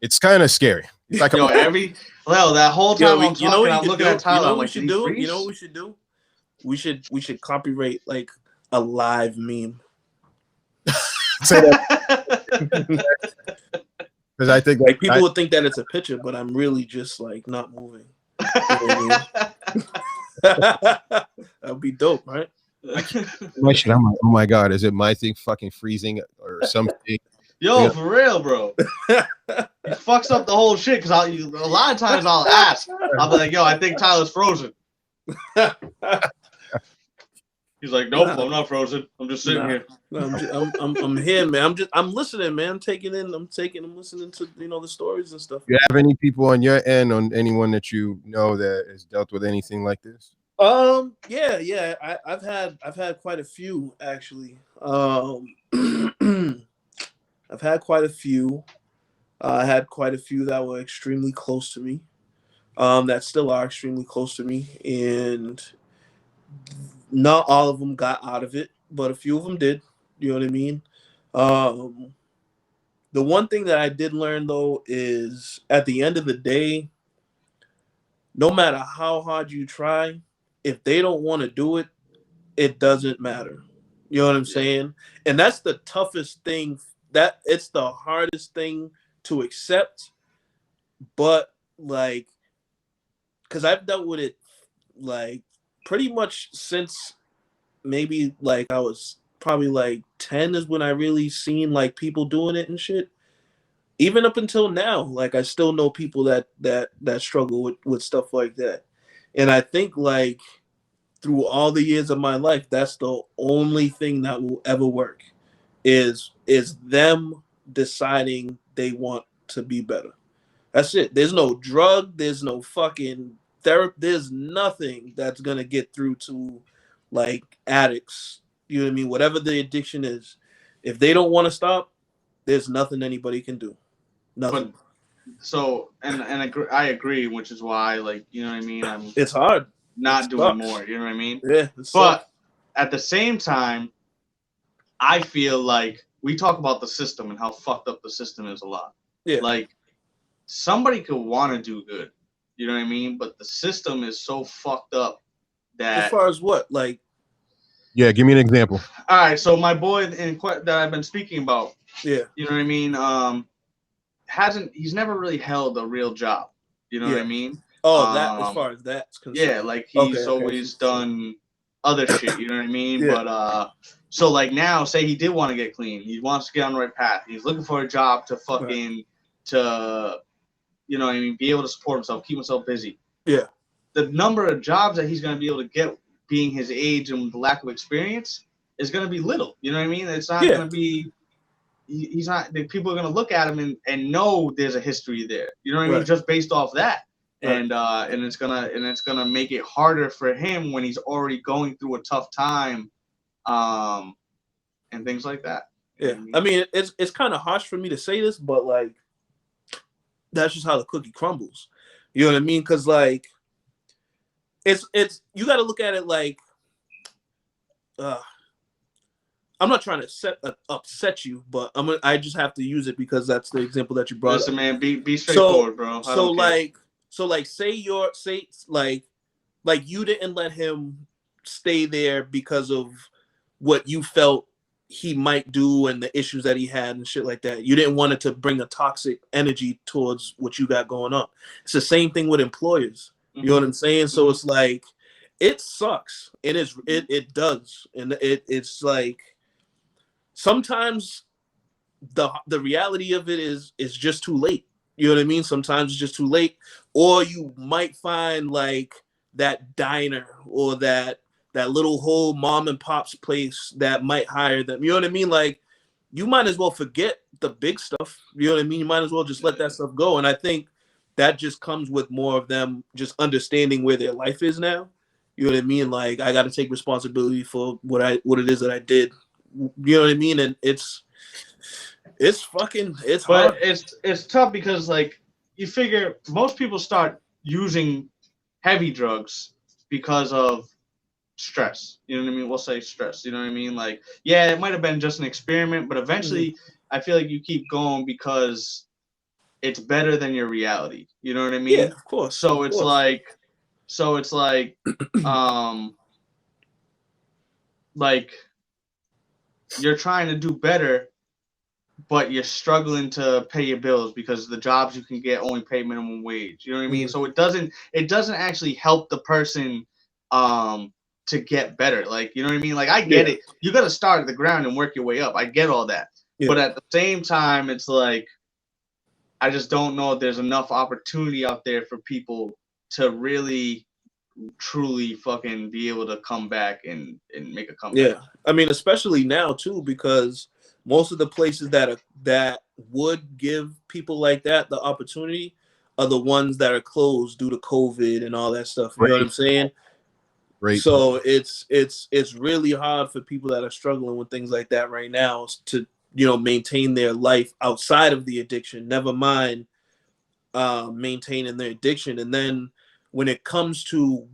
It's kind of scary. It's like Yo, that whole time I'm talking, I'm looking at Tyler. You know I'm what we like, should do? You know what we should do? We should copyright like a live meme. Say that. Because I think like people would think that it's a picture, but I'm really just like not moving. You know that would be dope, right? My shit, I'm like, oh my god, is it my thing fucking freezing or something? Yo, for real, bro. He fucks up the whole shit because a lot of times I'll ask. I'll be like, yo, I think Tyler's frozen. He's like, nope, I'm not frozen. I'm just sitting here. No, I'm here, man. I'm listening, man. I'm listening to the stories and stuff. Do you have any people on your end, on anyone that you know that has dealt with anything like this? Yeah. I've had quite a few actually. I've had quite a few. I had quite a few that were extremely close to me. That still are extremely close to me, and not all of them got out of it, but a few of them did. You know what I mean? The one thing that I did learn though is at the end of the day, no matter how hard you try, if they don't want to do it, it doesn't matter. You know what I'm saying? And that's the toughest thing. That it's the hardest thing to accept. But like, because I've dealt with it like pretty much since maybe like I was probably like 10 is when I really seen like people doing it and shit. Even up until now, like I still know people that struggle with stuff like that. And I think like through all the years of my life, that's the only thing that will ever work is them deciding they want to be better. That's it. There's no drug, there's no fucking therapy, there's nothing that's gonna get through to like addicts. You know what I mean? Whatever the addiction is, if they don't want to stop, there's nothing anybody can do. Nothing. But, so I agree, which is why, like, you know what I mean? It's hard. Not doing more, you know what I mean? Yeah. But at the same time, I feel like we talk about the system and how fucked up the system is a lot. Yeah. Like, somebody could want to do good, you know what I mean? But the system is so fucked up that. As far as what? Like. Yeah, give me an example. All right, so my boy that I've been speaking about, Yeah. You know what I mean? He's never really held a real job. You know what I mean? Oh, that as far as that's concerned. Yeah, like he's always done other shit, you know what I mean? Yeah. But so like now, say he did want to get clean, he wants to get on the right path. He's looking for a job to fucking to, you know what I mean, be able to support himself, keep himself busy. Yeah. The number of jobs that he's gonna be able to get, being his age and the lack of experience, is gonna be little. You know what I mean? It's not gonna be. He's not. People are gonna look at him and know there's a history there. You know what I mean? Just based off that. And it's gonna make it harder for him when he's already going through a tough time, and things like that. Yeah, I mean it's kind of harsh for me to say this, but like that's just how the cookie crumbles. You know what I mean? Because like it's you got to look at it like I'm not trying to upset you, but I just have to use it because that's the example that you brought. Listen, man, be straightforward, bro. So say you didn't let him stay there because of what you felt he might do and the issues that he had and shit like that. You didn't want it to bring a toxic energy towards what you got going on. It's the same thing with employers. You know what I'm saying? So it's like, it sucks. It does. And it's like, sometimes the reality of it is just too late. You know what I mean? Sometimes it's just too late. Or you might find like that diner or that little whole mom and pop's place that might hire them. You know what I mean? Like, you might as well forget the big stuff. You know what I mean? You might as well just let that stuff go. And I think that just comes with more of them just understanding where their life is now. You know what I mean? Like, I got to take responsibility for what it is that I did. You know what I mean? And it's hard. But it's tough because like you figure most people start using heavy drugs because of stress. You know what I mean? We'll say stress. You know what I mean? Like, yeah, it might have been just an experiment, but eventually I feel like you keep going because it's better than your reality. You know what I mean? Yeah, of course. So it's like like you're trying to do better, but you're struggling to pay your bills because the jobs you can get only pay minimum wage. You know what I mean? So it doesn't actually help the person to get better. Like, you know what I mean? Like, I get it. You got to start at the ground and work your way up. I get all that. Yeah. But at the same time, it's like, I just don't know if there's enough opportunity out there for people to really truly fucking be able to come back and make a comeback. Yeah. I mean, especially now too, because most of the places that would give people like that the opportunity are the ones that are closed due to COVID and all that stuff. You know what I'm saying? Right. So it's really hard for people that are struggling with things like that right now to, you know, maintain their life outside of the addiction, never mind maintaining their addiction. And then when it comes to,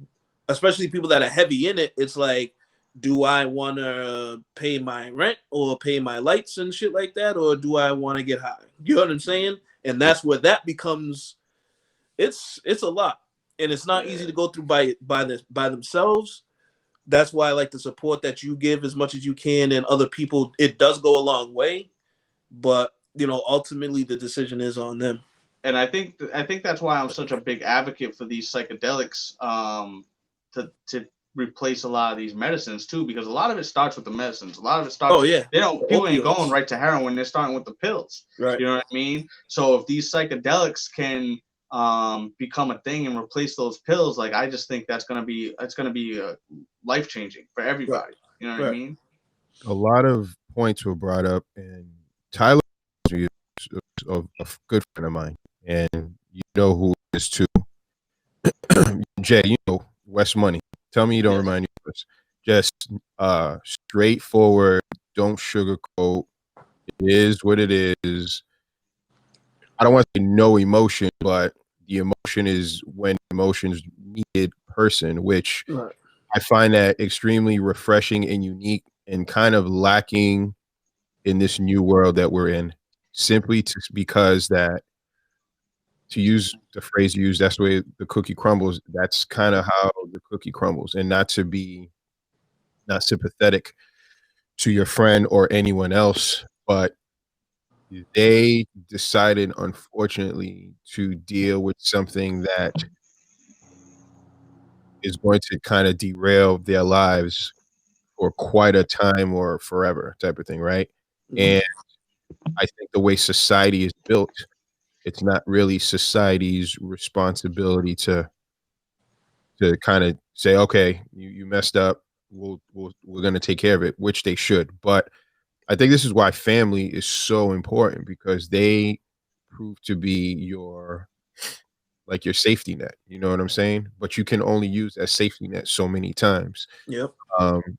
especially people that are heavy in it, it's like, do I want to pay my rent or pay my lights and shit like that? Or do I want to get high? You know what I'm saying? And that's where that becomes, it's a lot. And it's not easy to go through by themselves. That's why I like the support that you give as much as you can, and other people, it does go a long way. But, you know, ultimately the decision is on them. And I think that's why I'm such a big advocate for these psychedelics, to replace a lot of these medicines too, because a lot of it starts with the medicines. A lot of it starts. Oh yeah. People ain't going right to heroin. They're starting with the pills. Right. You know what I mean? So if these psychedelics can become a thing and replace those pills, like, I just think it's gonna be life changing for everybody. Right. You know what I mean? A lot of points were brought up, and Tyler is a good friend of mine, and you know who it is too. Jay, you know West Money. Tell me you don't remind you of this. Just straightforward, don't sugarcoat. It is what it is. I don't want to say no emotion, but the emotion is when emotions needed person, which I find that extremely refreshing and unique and kind of lacking in this new world that we're in, simply because that, to use the phrase you use, that's the way the cookie crumbles. That's kind of how the cookie crumbles. And not to be not sympathetic to your friend or anyone else, but they decided, unfortunately, to deal with something that is going to kind of derail their lives for quite a time or forever type of thing, right? Mhm. And I think the way society is built, it's not really society's responsibility to kind of say, okay, you messed up. We're gonna take care of it, which they should. But I think this is why family is so important because they prove to be your safety net. You know what I'm saying? But you can only use that safety net so many times. Yep.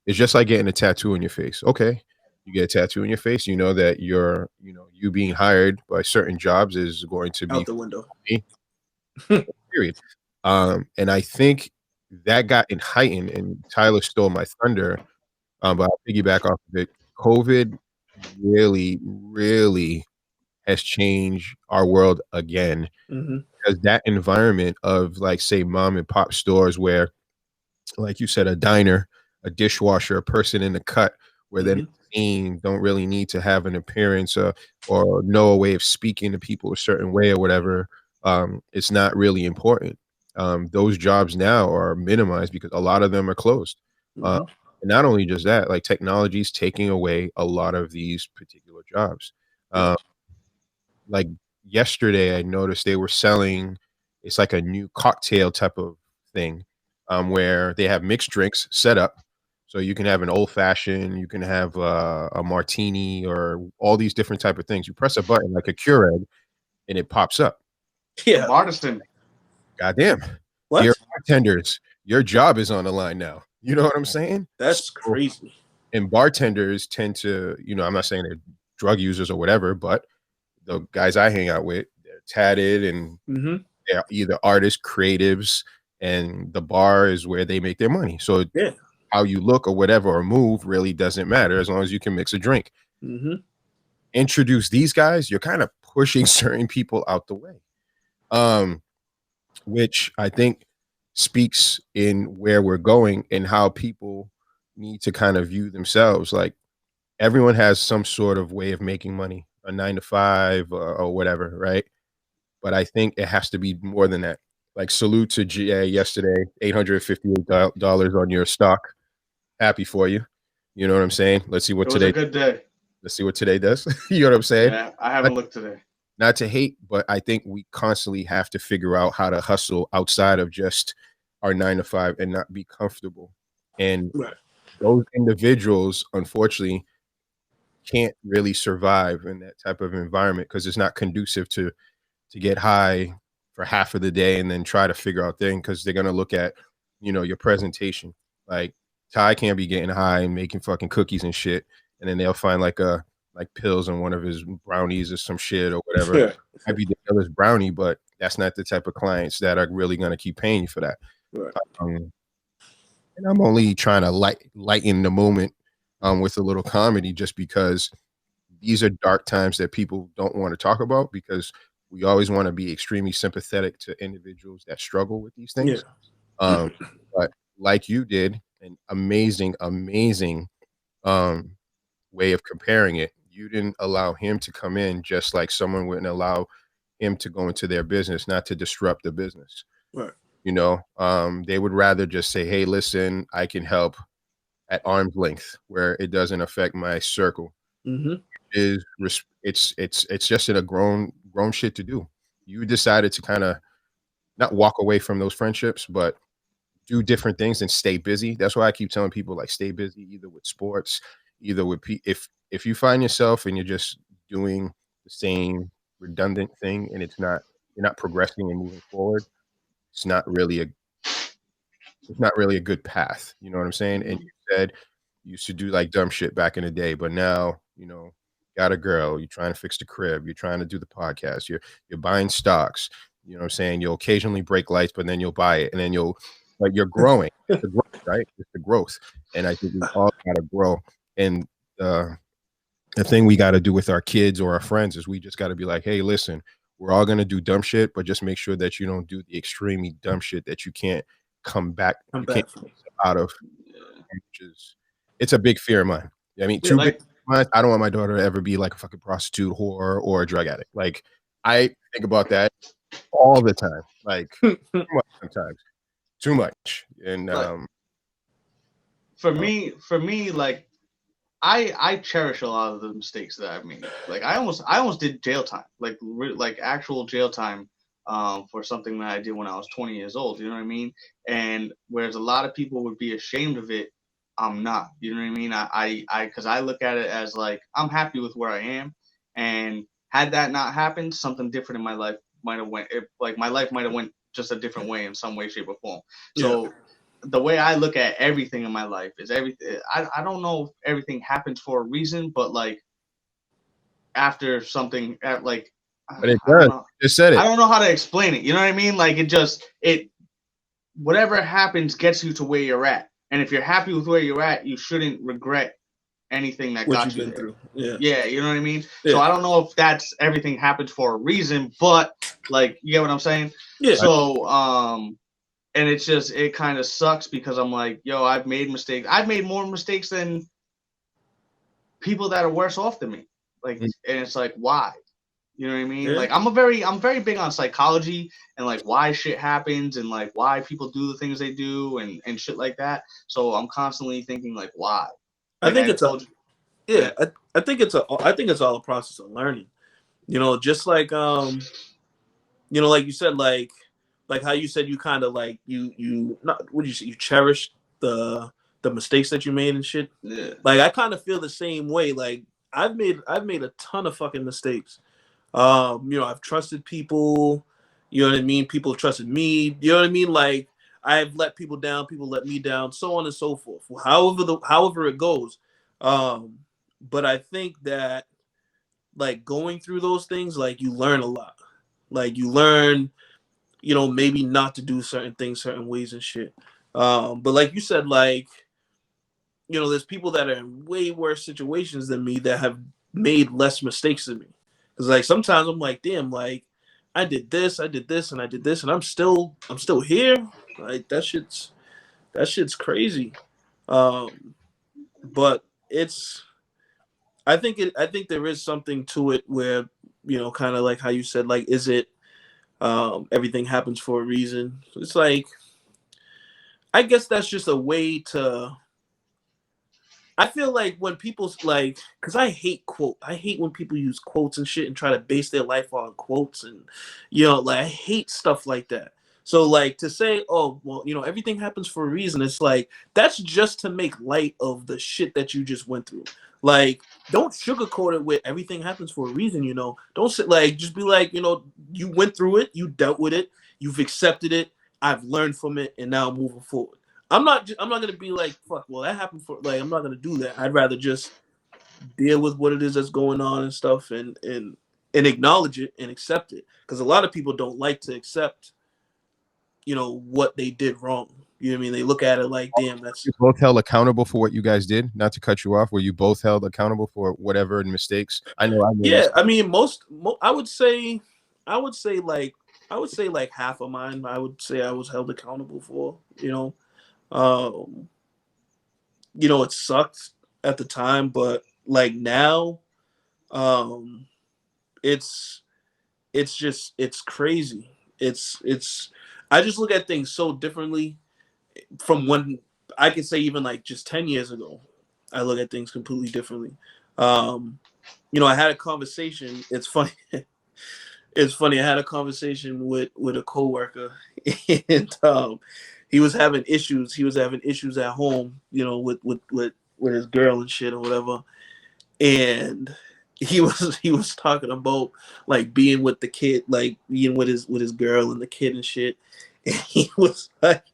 It's just like getting a tattoo in your face. Okay, you get a tattoo in your face, you know that you being hired by certain jobs is going to be Out the window. me, period. And I think that got in heightened, and Tyler stole my thunder. But I'll piggyback off of it. COVID really, really has changed our world again Hmm. because that environment of like say mom and pop stores where like you said, a diner, a dishwasher, a person in the cut where they're Hmm. not seen, don't really need to have an appearance or know a way of speaking to people a certain way or whatever. It's not really important. Those jobs now are minimized because a lot of them are closed. Uh, Hmm. and not only just that, like technology is taking away a lot of these particular jobs. Yep. Um, like yesterday I noticed they were selling it's like a new cocktail type of thing, where they have mixed drinks set up. So you can have an old fashioned, you can have a martini or all these different type of things. You press a button like a Keurig and it pops up. Yeah. Bartiston. Goddamn. Dear What? bartenders, your job is on the line now. You know what I'm saying? That's So, crazy. and bartenders tend to, I'm not saying they're drug users or whatever, but the guys I hang out with, they're tatted and Hmm. they're either artists, creatives, and the bar is where they make their money. So Yeah. how you look or whatever or move really doesn't matter as long as you can mix a drink. Hmm. Introduce these guys, you're kind of pushing certain people out the way. Um, which I think speaks in where we're going and how people need to kind of view themselves. Like everyone has some sort of way of making money, a 9 to 5 or whatever, right? But I think it has to be more than that. Like salute to GA yesterday, $858 on your stock. Happy for you. You know what I'm saying? Let's see what It was a today. good day. Let's see what today does. You know what I'm saying? Yeah, I haven't looked today. Not to hate, but I think we constantly have to figure out how to hustle outside of just our 9 to 5 and not be comfortable. And Right. those individuals, unfortunately, can't really survive in that type of environment because it's not conducive to get high for half of the day and then try to figure out things because they're gonna look at your presentation. Like Ty can't be getting high and making fucking cookies and shit, and then they'll find like pills in one of his brownies or some shit or whatever. Yeah. Might be the other's brownie, but that's not the type of clients that are really gonna keep paying you for that. Right. Um, and I'm only trying to lighten the moment with a little comedy just because these are dark times that people don't want to talk about because we always want to be extremely sympathetic to individuals that struggle with these Yeah. things. Um, but like you did, an amazing um, way of comparing it. You didn't allow him to come in just like someone wouldn't allow him to go into their business, not to disrupt the business. Right. They would rather just say, "Hey, listen, I can help at arm's length, where it doesn't affect my circle." Hmm. It's just in a grown shit to do. You decided to kind of not walk away from those friendships, but do different things and stay busy. That's why I keep telling people like stay busy, either with sports, either with if you find yourself and you're just doing the same redundant thing and you're not progressing and moving forward, it's not really a good path. You know what I'm saying? And you said you used to do like dumb shit back in the day, but now, got a girl, you're trying to fix the crib, you're trying to do the podcast, you're buying stocks, you know what I'm saying? You'll occasionally break lights, but then you'll buy it and then you're growing. It's the growth, right? It's the growth. And I think we all gotta grow. And the thing we gotta do with our kids or our friends is we just gotta be like, hey, listen, we're all gonna do dumb shit, but just make sure that you don't do the extremely dumb shit that you can't come back, I'm you can't back. get out of, Yeah. which is it's a big fear of mine. I mean, Yeah, too Like big I don't want my daughter to ever be like a fucking prostitute, whore, or a drug addict. Like I think about that all the time. Like too much sometimes, too much. And for me, like I cherish a lot of the mistakes that I've made. Like I almost did jail time, like actual jail time, for something that I did when I was 20 years old. You know what I mean? And whereas a lot of people would be ashamed of it, I'm not. You know what I mean? Because I look at it as like I'm happy with where I am, and had that not happened, something different in my life might have went. Like my life might have went just a different way in some way, shape, or form. So. Yeah. The way I look at everything in my life is everything. I don't know if everything happens for a reason, but like after something, like but it does. Just said it. I don't know how to explain it. You know what I mean? Like it whatever happens gets you to where you're at. And if you're happy with where you're at, you shouldn't regret anything that got you there. Through. Yeah, you know what I mean? Yeah. So I don't know if that's everything happens for a reason, but like you get what I'm saying? Yeah. So and it's just, it kind of sucks because I'm like, yo, I've made mistakes. I've made more mistakes than people that are worse off than me. Like, and it's like, why? You know what I mean? Yeah. Like, I'm very big on psychology and like why shit happens and like why people do the things they do and shit like that. So I'm constantly thinking like, why? Like, I think I think it's all a process of learning. You know, just like you know, like you said, like how you said you kind of like you not what do you say, you cherish the mistakes that you made and shit. Yeah. Like I kind of feel the same way. Like I've made a ton of fucking mistakes. You know, I've trusted people, you know what I mean? People have trusted me, you know what I mean? Like I've let people down, people let me down, so on and so forth. However it goes. But I think that like going through those things, like you learn a lot. Like you learn, you know, maybe not to do certain things certain ways and shit. But like you said, like, you know, there's people that are in way worse situations than me that have made less mistakes than me. Because like sometimes I'm like, damn, like I did this, and I did this, and I'm still here. Like that shit's crazy. But I think there is something to it where, you know, kind of like how you said, like, is it everything happens for a reason? It's like, I guess that's just a way to. I feel like when people's like, because I hate when people use quotes and shit and try to base their life on quotes and, you know, like I hate stuff like that. So like to say, oh, well, you know, everything happens for a reason. It's like, that's just to make light of the shit that you just went through. Like, don't sugarcoat it with everything happens for a reason, you know. Don't sit like, just be like, you know, you went through it, you dealt with it, you've accepted it, I've learned from it, and now I'm moving forward. I'm not gonna be like, fuck, well, that happened for, like, I'm not gonna do that. I'd rather just deal with what it is that's going on and stuff and acknowledge it and accept it. Because a lot of people don't like to accept, you know, what they did wrong. You know what I mean? They look at it like, damn, that's. You both held accountable for what you guys did. Not to cut you off, were you both held accountable for whatever mistakes? I know. I mean, I would say like half of mine. I would say I was held accountable for. You know. You know, it sucked at the time, but like now, it's crazy. I just look at things so differently from when I could say even like just 10 years ago. I look at things completely differently. You know, I had a conversation. It's funny. It's funny. I had a conversation with a coworker, and he was having issues. He was having issues at home, you know, with his girl and shit or whatever. And he was talking about like being with the kid, like being with his girl and the kid and shit. And he was like,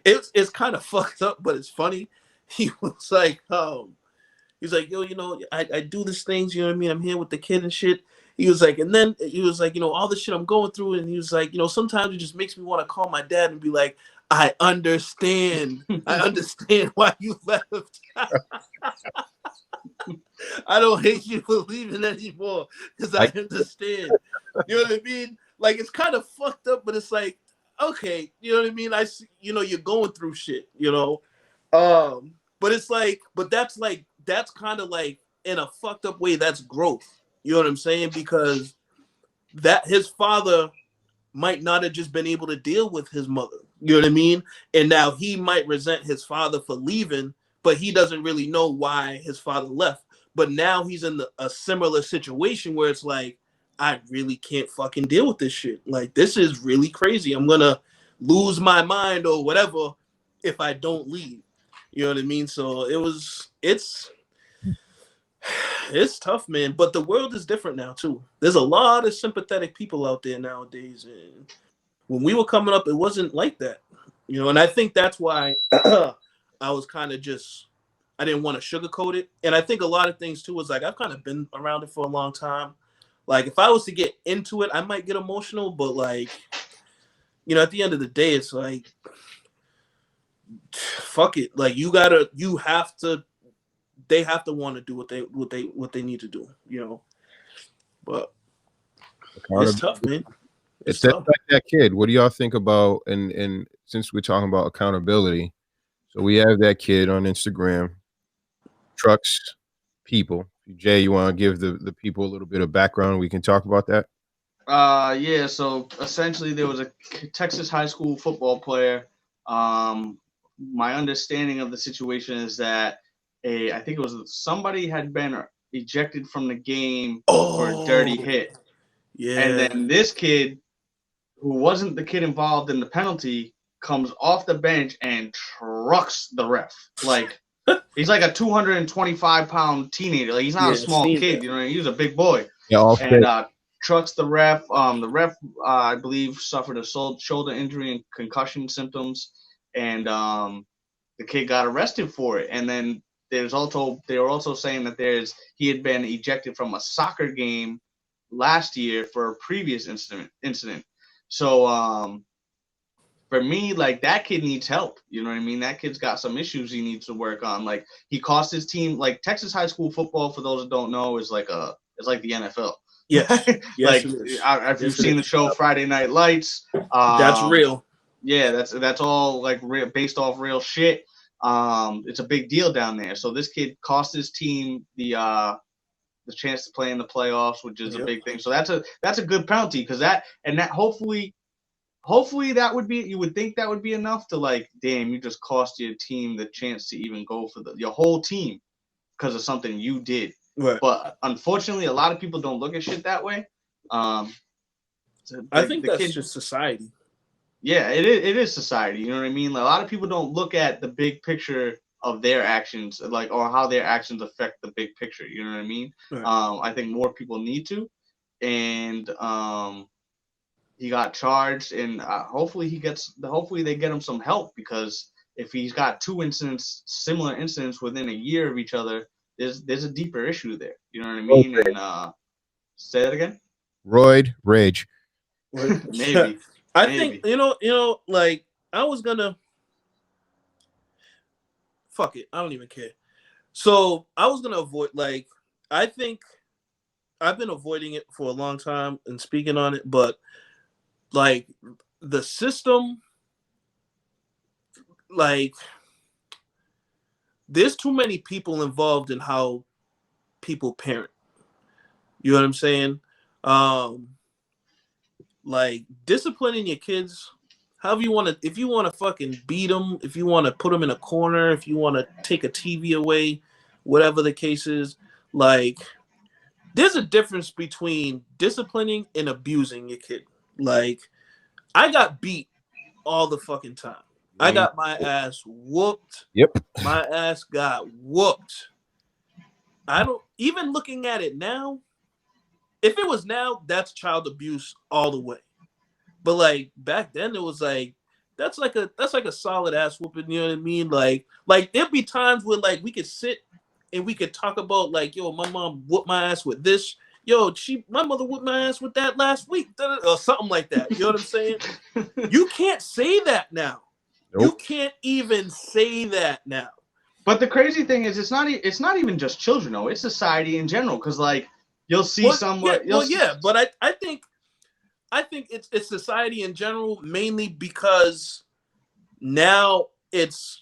it's kind of fucked up, but it's funny. He was like, he's like, yo, you know, I do these things, you know what I mean? I'm here with the kid and shit. He was like, and then he was like, you know, all the shit I'm going through. And he was like, you know, sometimes it just makes me want to call my dad and be like, I understand. I understand why you left. I don't hate you for leaving anymore because I understand. You know what I mean? Like, it's kind of fucked up, but it's like, okay, you know what I mean? I see, you know, you're going through shit, you know? But it's like, but that's kind of like in a fucked up way, that's growth. You know what I'm saying? Because that his father might not have just been able to deal with his mother. You know what I mean? And now he might resent his father for leaving, but he doesn't really know why his father left. But now he's in a similar situation where it's like, I really can't fucking deal with this shit. Like, this is really crazy. I'm going to lose my mind or whatever if I don't leave. You know what I mean? So it's tough, man. But the world is different now, too. There's a lot of sympathetic people out there nowadays. And when we were coming up, it wasn't like that. You know, and I think that's why I was kind of just, I didn't want to sugarcoat it. And I think a lot of things, too, was like, I've kind of been around it for a long time. Like, if I was to get into it, I might get emotional. But, like, you know, at the end of the day, it's like, fuck it. Like, they have to want to do what they need to do, you know. But it's tough, man. It's tough. Like that kid. What do y'all think about? And since we're talking about accountability, so we have that kid on Instagram, trucks people. Jay, you want to give the people a little bit of background? We can talk about that. Yeah. So essentially, there was a Texas high school football player. My understanding of the situation is that I think it was somebody had been ejected from the game for a dirty hit. Yeah. And then this kid, who wasn't the kid involved in the penalty, comes off the bench and trucks the ref. Like, he's like a 225-pound teenager. Like, he's not a small kid, you know. He was a big boy. Yeah, and trucks the ref. The ref, I believe, suffered a shoulder injury and concussion symptoms, and the kid got arrested for it. And then they were also saying that he had been ejected from a soccer game last year for a previous incident. So for me, like, that kid needs help. You know what I mean? That kid's got some issues he needs to work on. Like, he cost his team, like, Texas high school football, for those that don't know, is like the NFL. Yes. Like, if you've seen the show Friday Night Lights, that's real. Yeah, that's all like based off real shit. It's a big deal down there. So this kid cost his team the chance to play in the playoffs, which is a big thing. So that's a good penalty, because that hopefully that would be, you would think that would be enough to, like, damn, you just cost your team the chance to even go for your whole team because of something you did. Right. But unfortunately, a lot of people don't look at shit that way. I think that's just society. Yeah, it is society. You know what I mean? Like, a lot of people don't look at the big picture of their actions, like, or how their actions affect the big picture. You know what I mean? Right. I think more people need to. And he got charged, and hopefully they get him some help, because if he's got similar incidents within a year of each other, there's a deeper issue there. You know what I mean? Okay. And say that again. Roid rage. Maybe. I think you know, like, I was gonna fuck it. I don't even care. So I was gonna avoid, like, I think I've been avoiding it for a long time and speaking on it, but, like, the system, like, there's too many people involved in how people parent. You know what I'm saying? Like, disciplining your kids, however you want to, if you want to fucking beat them, if you want to put them in a corner, if you want to take a TV away, whatever the case is, like, there's a difference between disciplining and abusing your kid. Like, I got beat all the fucking time. I got my ass whooped. Yep. My ass got whooped. I don't, even looking at it now, if it was now, that's child abuse all the way. But, like, back then, it was like, that's like a solid ass whooping. You know what I mean? Like there'd be times where, like, we could sit and we could talk about, like, yo, my mom whooped my ass with this. Yo, my mother whooped my ass with that last week, or something like that. You know what I'm saying? You can't say that now. Nope. You can't even say that now. But the crazy thing is, it's not even just children, though. It's society in general, because, like, you'll see somewhere. But I think it's society in general, mainly because now it's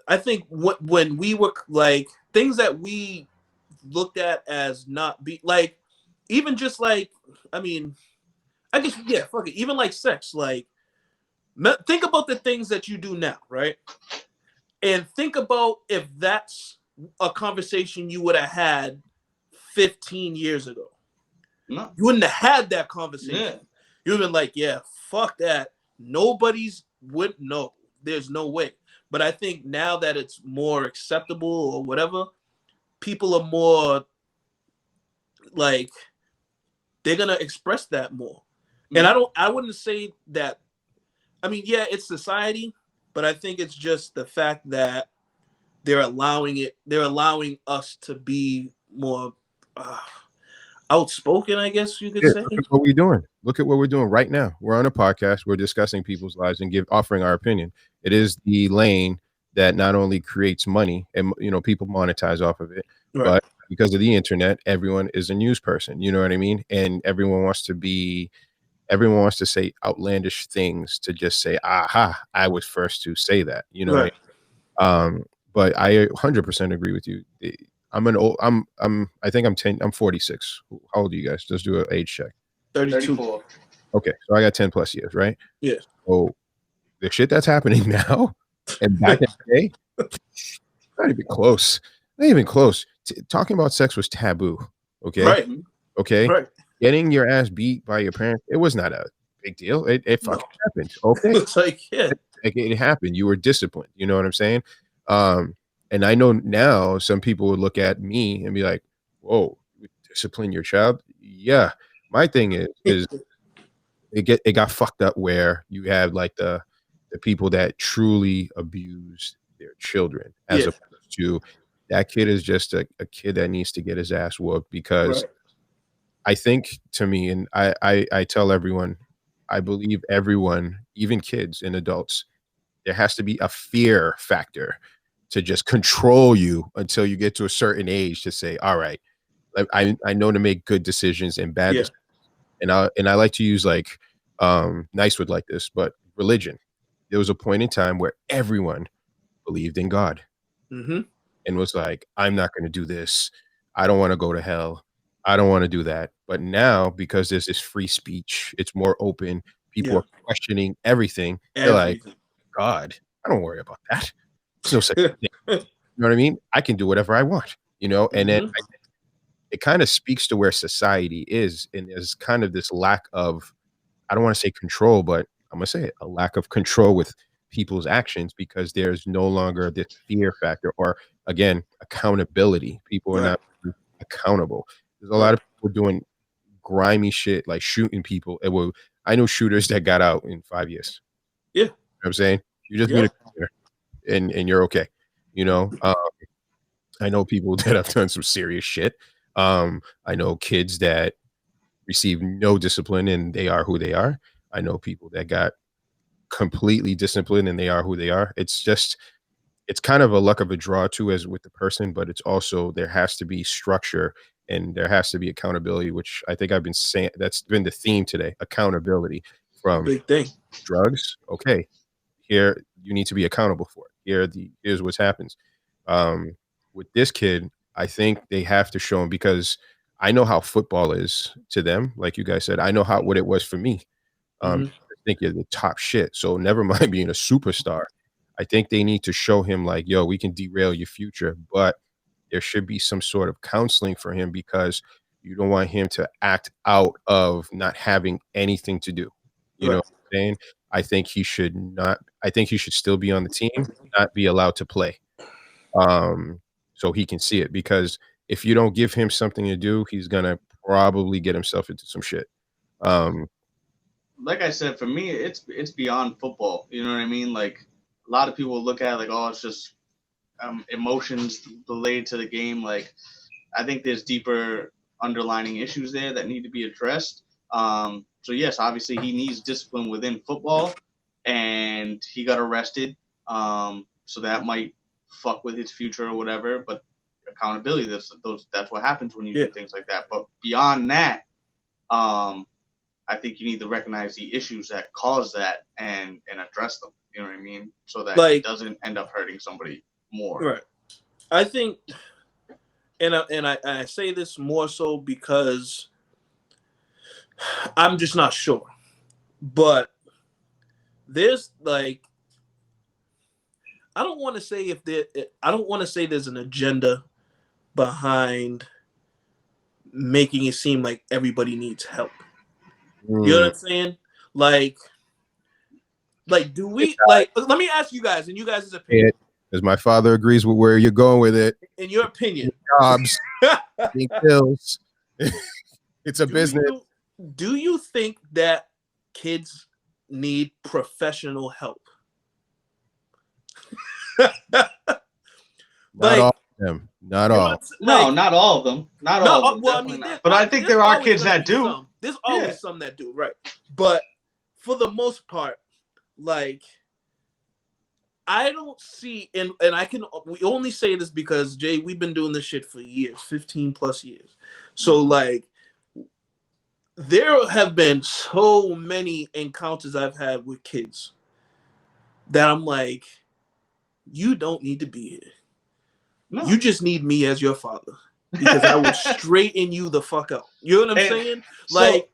I think when we were like things that we looked at as not be like, even just like, I mean, I guess, yeah, fuck it. Even like sex, like think about the things that you do now, right? And think about if that's a conversation you would have had 15 years ago. No. You wouldn't have had that conversation. Yeah. You would have been like, yeah, fuck that. Nobody's would know. There's no way. But I think now that it's more acceptable or whatever, people are more like, they're gonna express that more. And I wouldn't say that, I mean, yeah, it's society, but I think it's just the fact that they're allowing us to be more outspoken, I guess you could say. Look at what we're doing. Look at what we're doing right now. We're on a podcast. We're discussing people's lives and offering our opinion. It is the lane that not only creates money and people monetize off of it, Right. but because of the internet, everyone is a news person. You know what I mean? And everyone wants to say outlandish things to just say, aha, I was first to say that. You know Right. what I mean? But I 100% agree with you. I think I'm 46. How old are you guys? Just do an age check. 34. Okay, so I got 10 plus years, right? Yeah. So the shit that's happening now and back in the day, not even close. Not even close. Talking about sex was taboo. Okay. Right. Okay. Right. Getting your ass beat by your parents, it was not a big deal. It fucking happened. Okay. It's like, yeah. It happened. You were disciplined. You know what I'm saying? And I know now some people would look at me and be like, whoa, you discipline your child? Yeah. My thing is it got fucked up where you have like the people that truly abuse their children as opposed to that kid is just a kid that needs to get his ass whooped because I think to me, and I tell everyone, I believe everyone, even kids and adults, there has to be a fear factor to just control you until you get to a certain age to say, all right, I know to make good decisions and bad decisions. And I like to use like Nice would like this, but religion. There was a point in time where everyone believed in God and was like, I'm not going to do this. I don't want to go to hell. I don't want to do that. But now, because there's this free speech, it's more open. People are questioning everything. They're like, God, I don't worry about that. There's no such thing. You know what I mean? I can do whatever I want, and then it kind of speaks to where society is. And there's kind of this lack of, I don't want to say control, but I'm going to say it, a lack of control with people's actions because there's no longer this fear factor or, again, accountability. People are not accountable. There's a lot of people doing grimy shit, like shooting people. I know shooters that got out in 5 years. Yeah. You know what I'm saying? You just meet a shooter and you're okay. I know people that have done some serious shit. I know kids that receive no discipline and they are who they are. I know people that got completely disciplined and they are who they are. It's kind of a luck of a draw too, as with the person, but it's also, there has to be structure and there has to be accountability, which I think I've been saying, that's been the theme today, accountability from big thing. Drugs. Okay. Here, you need to be accountable for it. Here's what happens. With this kid, I think they have to show him, because I know how football is to them. Like you guys said, I know what it was for me. I think you're the top shit. So never mind being a superstar. I think they need to show him like, yo, we can derail your future, but there should be some sort of counseling for him because you don't want him to act out of not having anything to do. You know what I'm saying? I think he should still be on the team, not be allowed to play. So he can see it, because if you don't give him something to do, he's gonna probably get himself into some shit. Like I said, for me, it's beyond football. You know what I mean? Like a lot of people look at it like, oh, it's just emotions related to the game. Like I think there's deeper underlining issues there that need to be addressed. So yes, obviously he needs discipline within football, and he got arrested. So that might fuck with his future or whatever. But accountability, that's what happens when you do things like that. But beyond that, I think you need to recognize the issues that cause that and address them. You know what I mean? So that Like, it doesn't end up hurting somebody more. Right. I think, and I say this more so because I'm just not sure, but there's like, I don't want to say there's an agenda behind making it seem like everybody needs help. You know what I'm saying? Like do we like? Let me ask you guys, in you guys' opinion. Because my father agrees with where you're going with it. In your opinion, Jobs, paying bills. It's a business. Do you think that kids need professional help? Not all of them. Not all. No, not all of them. Not all of them. Well, I mean, but I think there are kids that do. Some. There's always some that do, right? But for the most part, like, I don't see, and we only say this because, Jay, we've been doing this shit for years, 15 plus years. So, like, there have been so many encounters I've had with kids that I'm like, you don't need to be here. No. You just need me as your father, because I will straighten you the fuck up. You know what I'm saying? Like,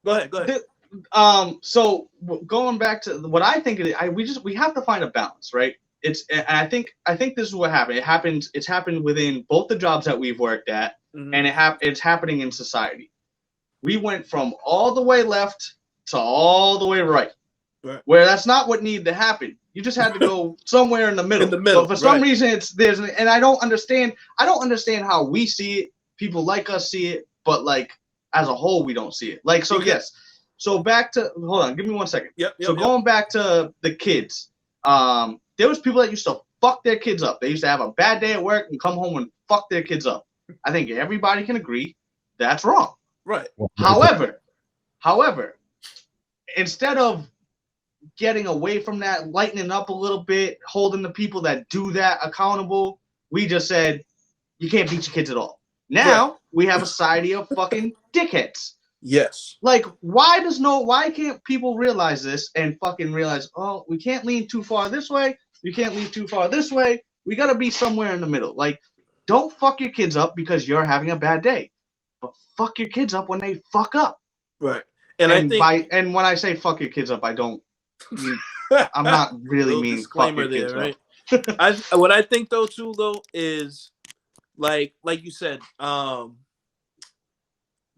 go ahead. So going back to what I think, we have to find a balance, right? And I think this is what happened. It's happened within both the jobs that we've worked at, and it's happening in society. We went from all the way left to all the way right, where that's not what needed to happen. You just had to go somewhere in the middle. But for some reason, and I don't understand how we see it. People like us see it, but like as a whole, we don't see it. Like, so yes. So back to, hold on, give me 1 second. Going back to the kids, there was people that used to fuck their kids up. They used to have a bad day at work and come home and fuck their kids up. I think everybody can agree that's wrong. Right. However, instead of getting away from that, lightening up a little bit, holding the people that do that accountable, we just said, you can't beat your kids at all. Now we have a society of fucking dickheads. Yes. Like, why can't people realize this and fucking realize, oh, we can't lean too far this way, you can't lean too far this way, we gotta be somewhere in the middle. Like, don't fuck your kids up because you're having a bad day, but fuck your kids up when they fuck up. Right. And when I say fuck your kids up, I'm not really meaning fuck your kids right? up. What I think though is like you said,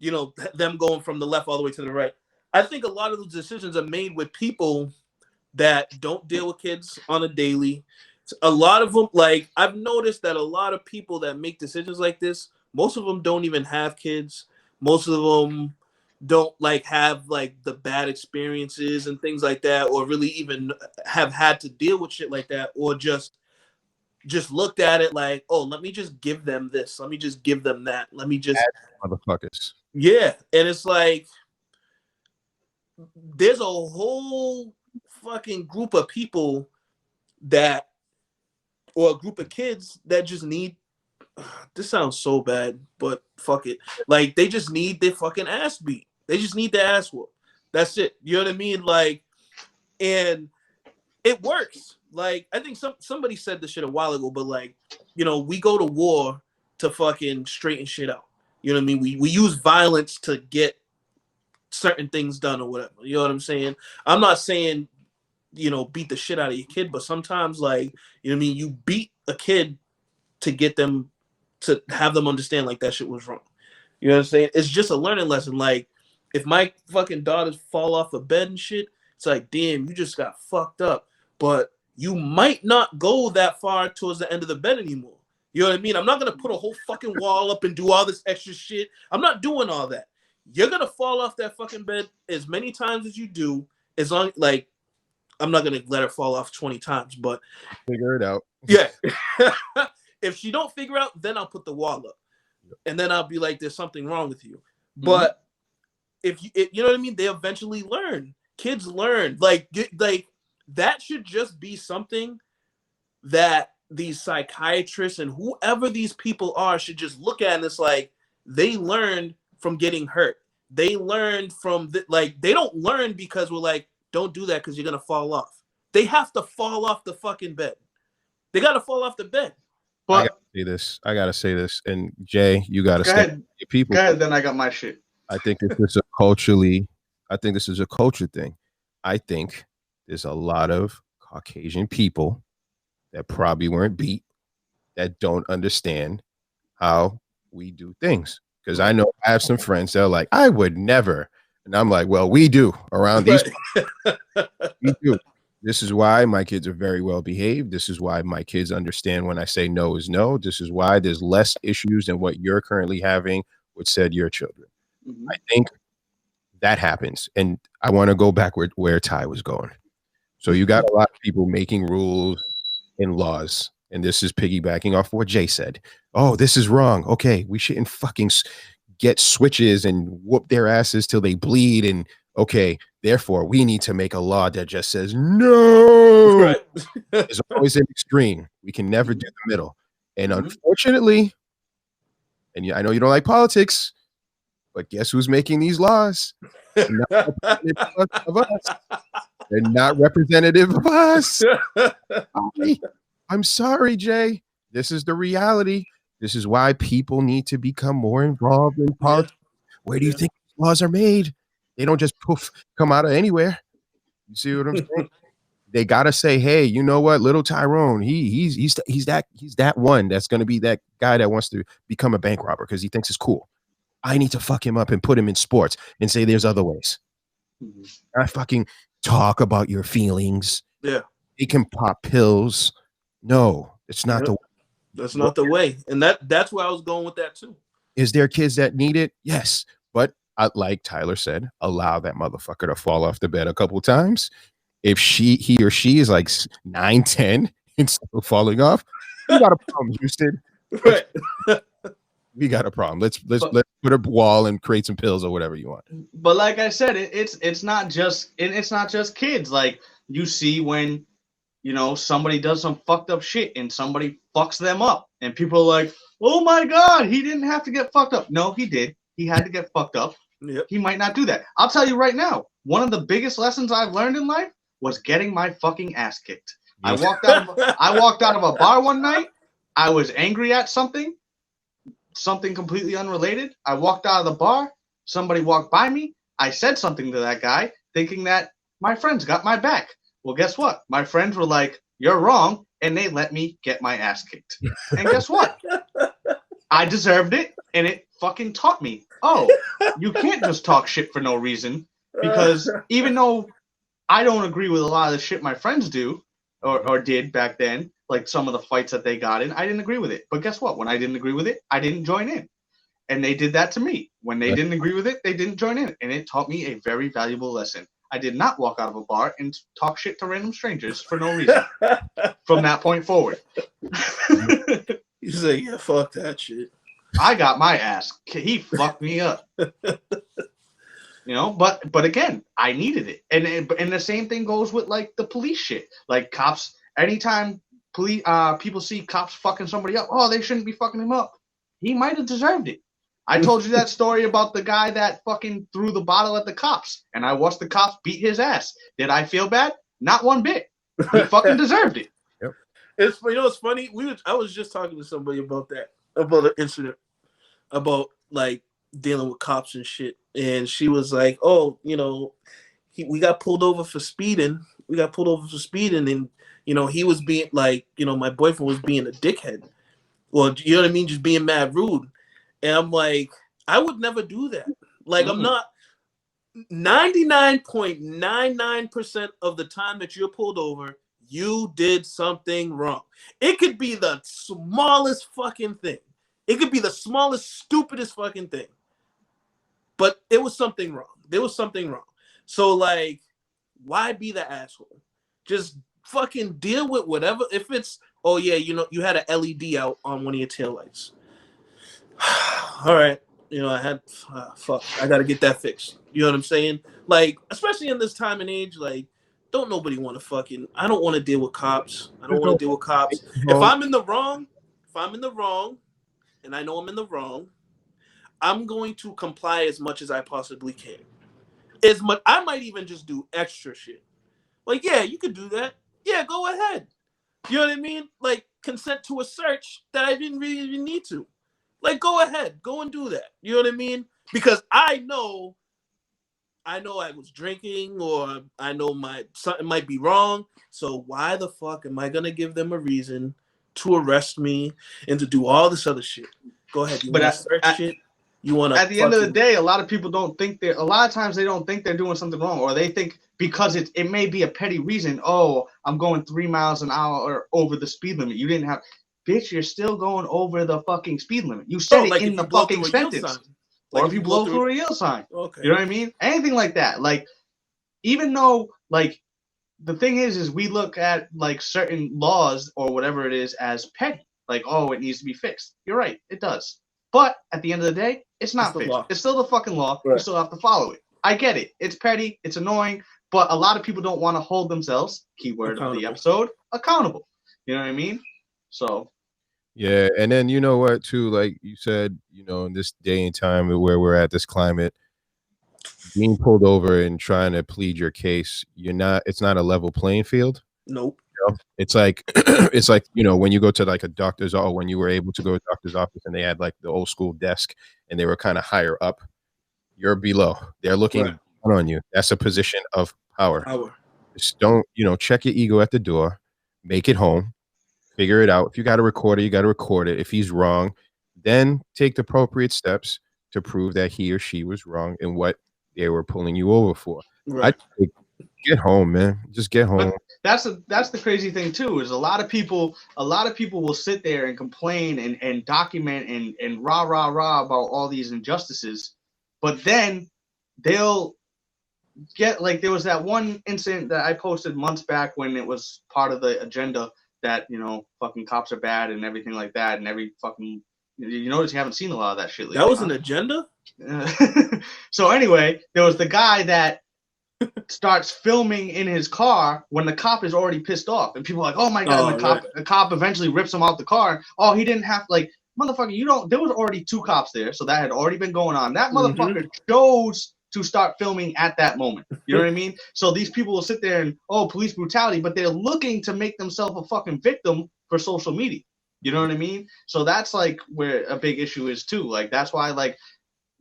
you know, them going from the left all the way to the right. I think a lot of those decisions are made with people that don't deal with kids on a daily. A lot of them, like, I've noticed that a lot of people that make decisions like this, most of them don't even have kids. Most of them don't like have like the bad experiences and things like that, or really even have had to deal with shit like that, or just looked at it like, oh, let me just give them this, let me just give them that, let me just motherfuckers. Yeah. And it's like there's a whole fucking group of people that, or a group of kids that just need, this sounds so bad, but fuck it, like they just need their fucking ass beat. They just need their ass whooped. That's it. You know what I mean? Like, and it works. Like, I think somebody said this shit a while ago, but like, you know, we go to war to fucking straighten shit out. You know what I mean? We use violence to get certain things done or whatever. You know what I'm saying? I'm not saying, you know, beat the shit out of your kid, but sometimes, like, you know what I mean, you beat a kid to get them, to have them understand like that shit was wrong. You know what I'm saying? It's just a learning lesson. Like, if my fucking daughters fall off a bed and shit, it's like, damn, you just got fucked up. But you might not go that far towards the end of the bed anymore. You know what I mean? I'm not going to put a whole fucking wall up and do all this extra shit. I'm not doing all that. You're going to fall off that fucking bed as many times as you do, as long, like, I'm not going to let her fall off 20 times, but figure it out. Yeah. If she don't figure out, then I'll put the wall up. And then I'll be like, there's something wrong with you. But if you know what I mean? They eventually learn. Kids learn. Like that should just be something that these psychiatrists and whoever these people are should just look at, and it's like, they learned from getting hurt. They learned from like, they don't learn because we're like, don't do that because you're gonna fall off. they have to fall off the fucking bed. They got to fall off the bed. I But gotta say this, and Jay, you gotta go say ahead. your people. Go ahead. Then I got my shit. I think this is a culture thing. I think there's a lot of Caucasian people that probably weren't beat that don't understand how we do things. Because I know I have some friends that are like, I would never. And I'm like, well, we do around these. We do. This is why my kids are very well behaved. This is why my kids understand when I say no is no. This is why there's less issues than what you're currently having with said your children. I think that happens. And I want to go back where Ty was going. So you got a lot of people making rules and laws. And this is piggybacking off what Jay said. Oh, this is wrong. Okay, we shouldn't fucking get switches and whoop their asses till they bleed. And okay, therefore, we need to make a law that just says no. Right. There's always an extreme. We can never do the middle. And unfortunately, and I know you don't like politics, but guess who's making these laws? They're not representative of us. They're not representative of us. I'm sorry, Jay. This is the reality. This is why people need to become more involved in politics. Where do you think laws are made? They don't just poof come out of anywhere. You see what I'm saying? They gotta say, hey, you know what, little Tyrone, he's that one that's gonna be that guy that wants to become a bank robber because he thinks it's cool. I need to fuck him up and put him in sports and say there's other ways. I fucking talk about your feelings. Yeah. They can pop pills. No, it's not the way. That's not the way. And that's where I was going with that too. Is there kids that need it? Yes. But like Tyler said, allow that motherfucker to fall off the bed a couple times. If he or she is like 9, 10 and still falling off, we got a problem, Houston. Right. We got a problem. Let's put a wall and create some pills or whatever you want. But like I said, it's not just kids. Like you see when somebody does some fucked up shit and somebody fucks them up, and people are like, "Oh my god, he didn't have to get fucked up." No, he did. He had to get fucked up. Yep. He might not do that. I'll tell you right now, one of the biggest lessons I've learned in life was getting my fucking ass kicked. Yes. I walked out of a bar one night. I was angry at something completely unrelated. I walked out of the bar. Somebody walked by me. I said something to that guy, thinking that my friends got my back. Well, guess what? My friends were like, "You're wrong," and they let me get my ass kicked. And guess what? I deserved it, and it fucking taught me, oh, you can't just talk shit for no reason, because even though I don't agree with a lot of the shit my friends do or did back then, like some of the fights that they got in, I didn't agree with it. But guess what? When I didn't agree with it, I didn't join in. And they did that to me. When they didn't agree with it, they didn't join in. And it taught me a very valuable lesson. I did not walk out of a bar and talk shit to random strangers for no reason from that point forward. You say, yeah, fuck that shit. I got my ass. He fucked me up. But again, I needed it. And the same thing goes with like the police shit. Like cops, anytime people see cops fucking somebody up, oh, they shouldn't be fucking him up. He might have deserved it. I told you that story about the guy that fucking threw the bottle at the cops, and I watched the cops beat his ass. Did I feel bad? Not one bit. He fucking deserved it. Yep. It's funny. I was just talking to somebody about an incident about like dealing with cops and shit, and she was like, "Oh, we got pulled over for speeding. And he was being like, my boyfriend was being a dickhead. Well, you know what I mean, just being mad rude." And I'm like, I would never do that. Like, I'm not 99.99% of the time that you're pulled over, you did something wrong. It could be the smallest fucking thing. It could be the smallest, stupidest fucking thing. But it was something wrong. There was something wrong. So, like, why be the asshole? Just fucking deal with whatever. If it's, oh, yeah, you had an LED out on one of your taillights. All right, I had fuck. I gotta get that fixed. You know what I'm saying? Like, especially in this time and age, like, don't nobody want to fucking. I don't want to deal with cops. If I'm in the wrong, and I know I'm in the wrong, I'm going to comply as much as I possibly can. I might even just do extra shit. Like, yeah, you could do that. yeah, go ahead. You know what I mean? Like, consent to a search that I didn't really even need to. Like, go ahead, go and do that. You know what I mean? Because I know I was drinking, or I know something might be wrong. So why the fuck am I gonna give them a reason to arrest me and to do all this other shit? Go ahead. You want to search shit? You want to? At the end of the day, a lot of people don't think a lot of times they don't think they're doing something wrong, or they think because it may be a petty reason. Oh, I'm going 3 miles an hour or over the speed limit. You didn't have, bitch. You're still going over the fucking speed limit. You said it in the fucking sentence. Or if you blow through a yield sign. Okay. You know what I mean? Anything like that. Like, even though, like, the thing is we look at, like, certain laws or whatever it is as petty. Like, oh, it needs to be fixed. You're right. It does. But at the end of the day, it's not fixed. It's still the fucking law. Right. You still have to follow it. I get it. It's petty. It's annoying. But a lot of people don't want to hold themselves, keyword of the episode, accountable. You know what I mean? So... Yeah, and then you know what too, like you said, you know, in this day and time where we're at, this climate, being pulled over and trying to plead your case, it's not a level playing field. Nope. You know? It's like it's like, you know, when you go to like a doctor's, or when you were able to go to a doctor's office and they had like the old school desk and they were kind of higher up, you're below. They're looking down on you. That's a position of power. Just don't, you know, check your ego at the door, make it home. Figure it out. If you got to record it, you got to record it. If he's wrong, then take the appropriate steps to prove that he or she was wrong in what they were pulling you over for. Right. Get home, man. Just get home. But that's the crazy thing too. Is a lot of people will sit there and complain and document and rah about all these injustices, but then they'll get, like, there was that one incident that I posted months back when it was part of the agenda that, you know, fucking cops are bad and everything like that, and every fucking, you notice you haven't seen a lot of that shit lately. That was an agenda? So anyway, there was the guy that starts filming in his car when the cop is already pissed off, and people are like, oh my god, the cop eventually rips him out the car. Oh, he didn't have, like, motherfucker, there was already 2 cops there, so that had already been going on. That motherfucker chose to start filming at that moment. You know what I mean? So these people will sit there and, oh, police brutality, but they're looking to make themselves a fucking victim for social media. You know what I mean? So that's, like, where a big issue is too. Like, that's why, like,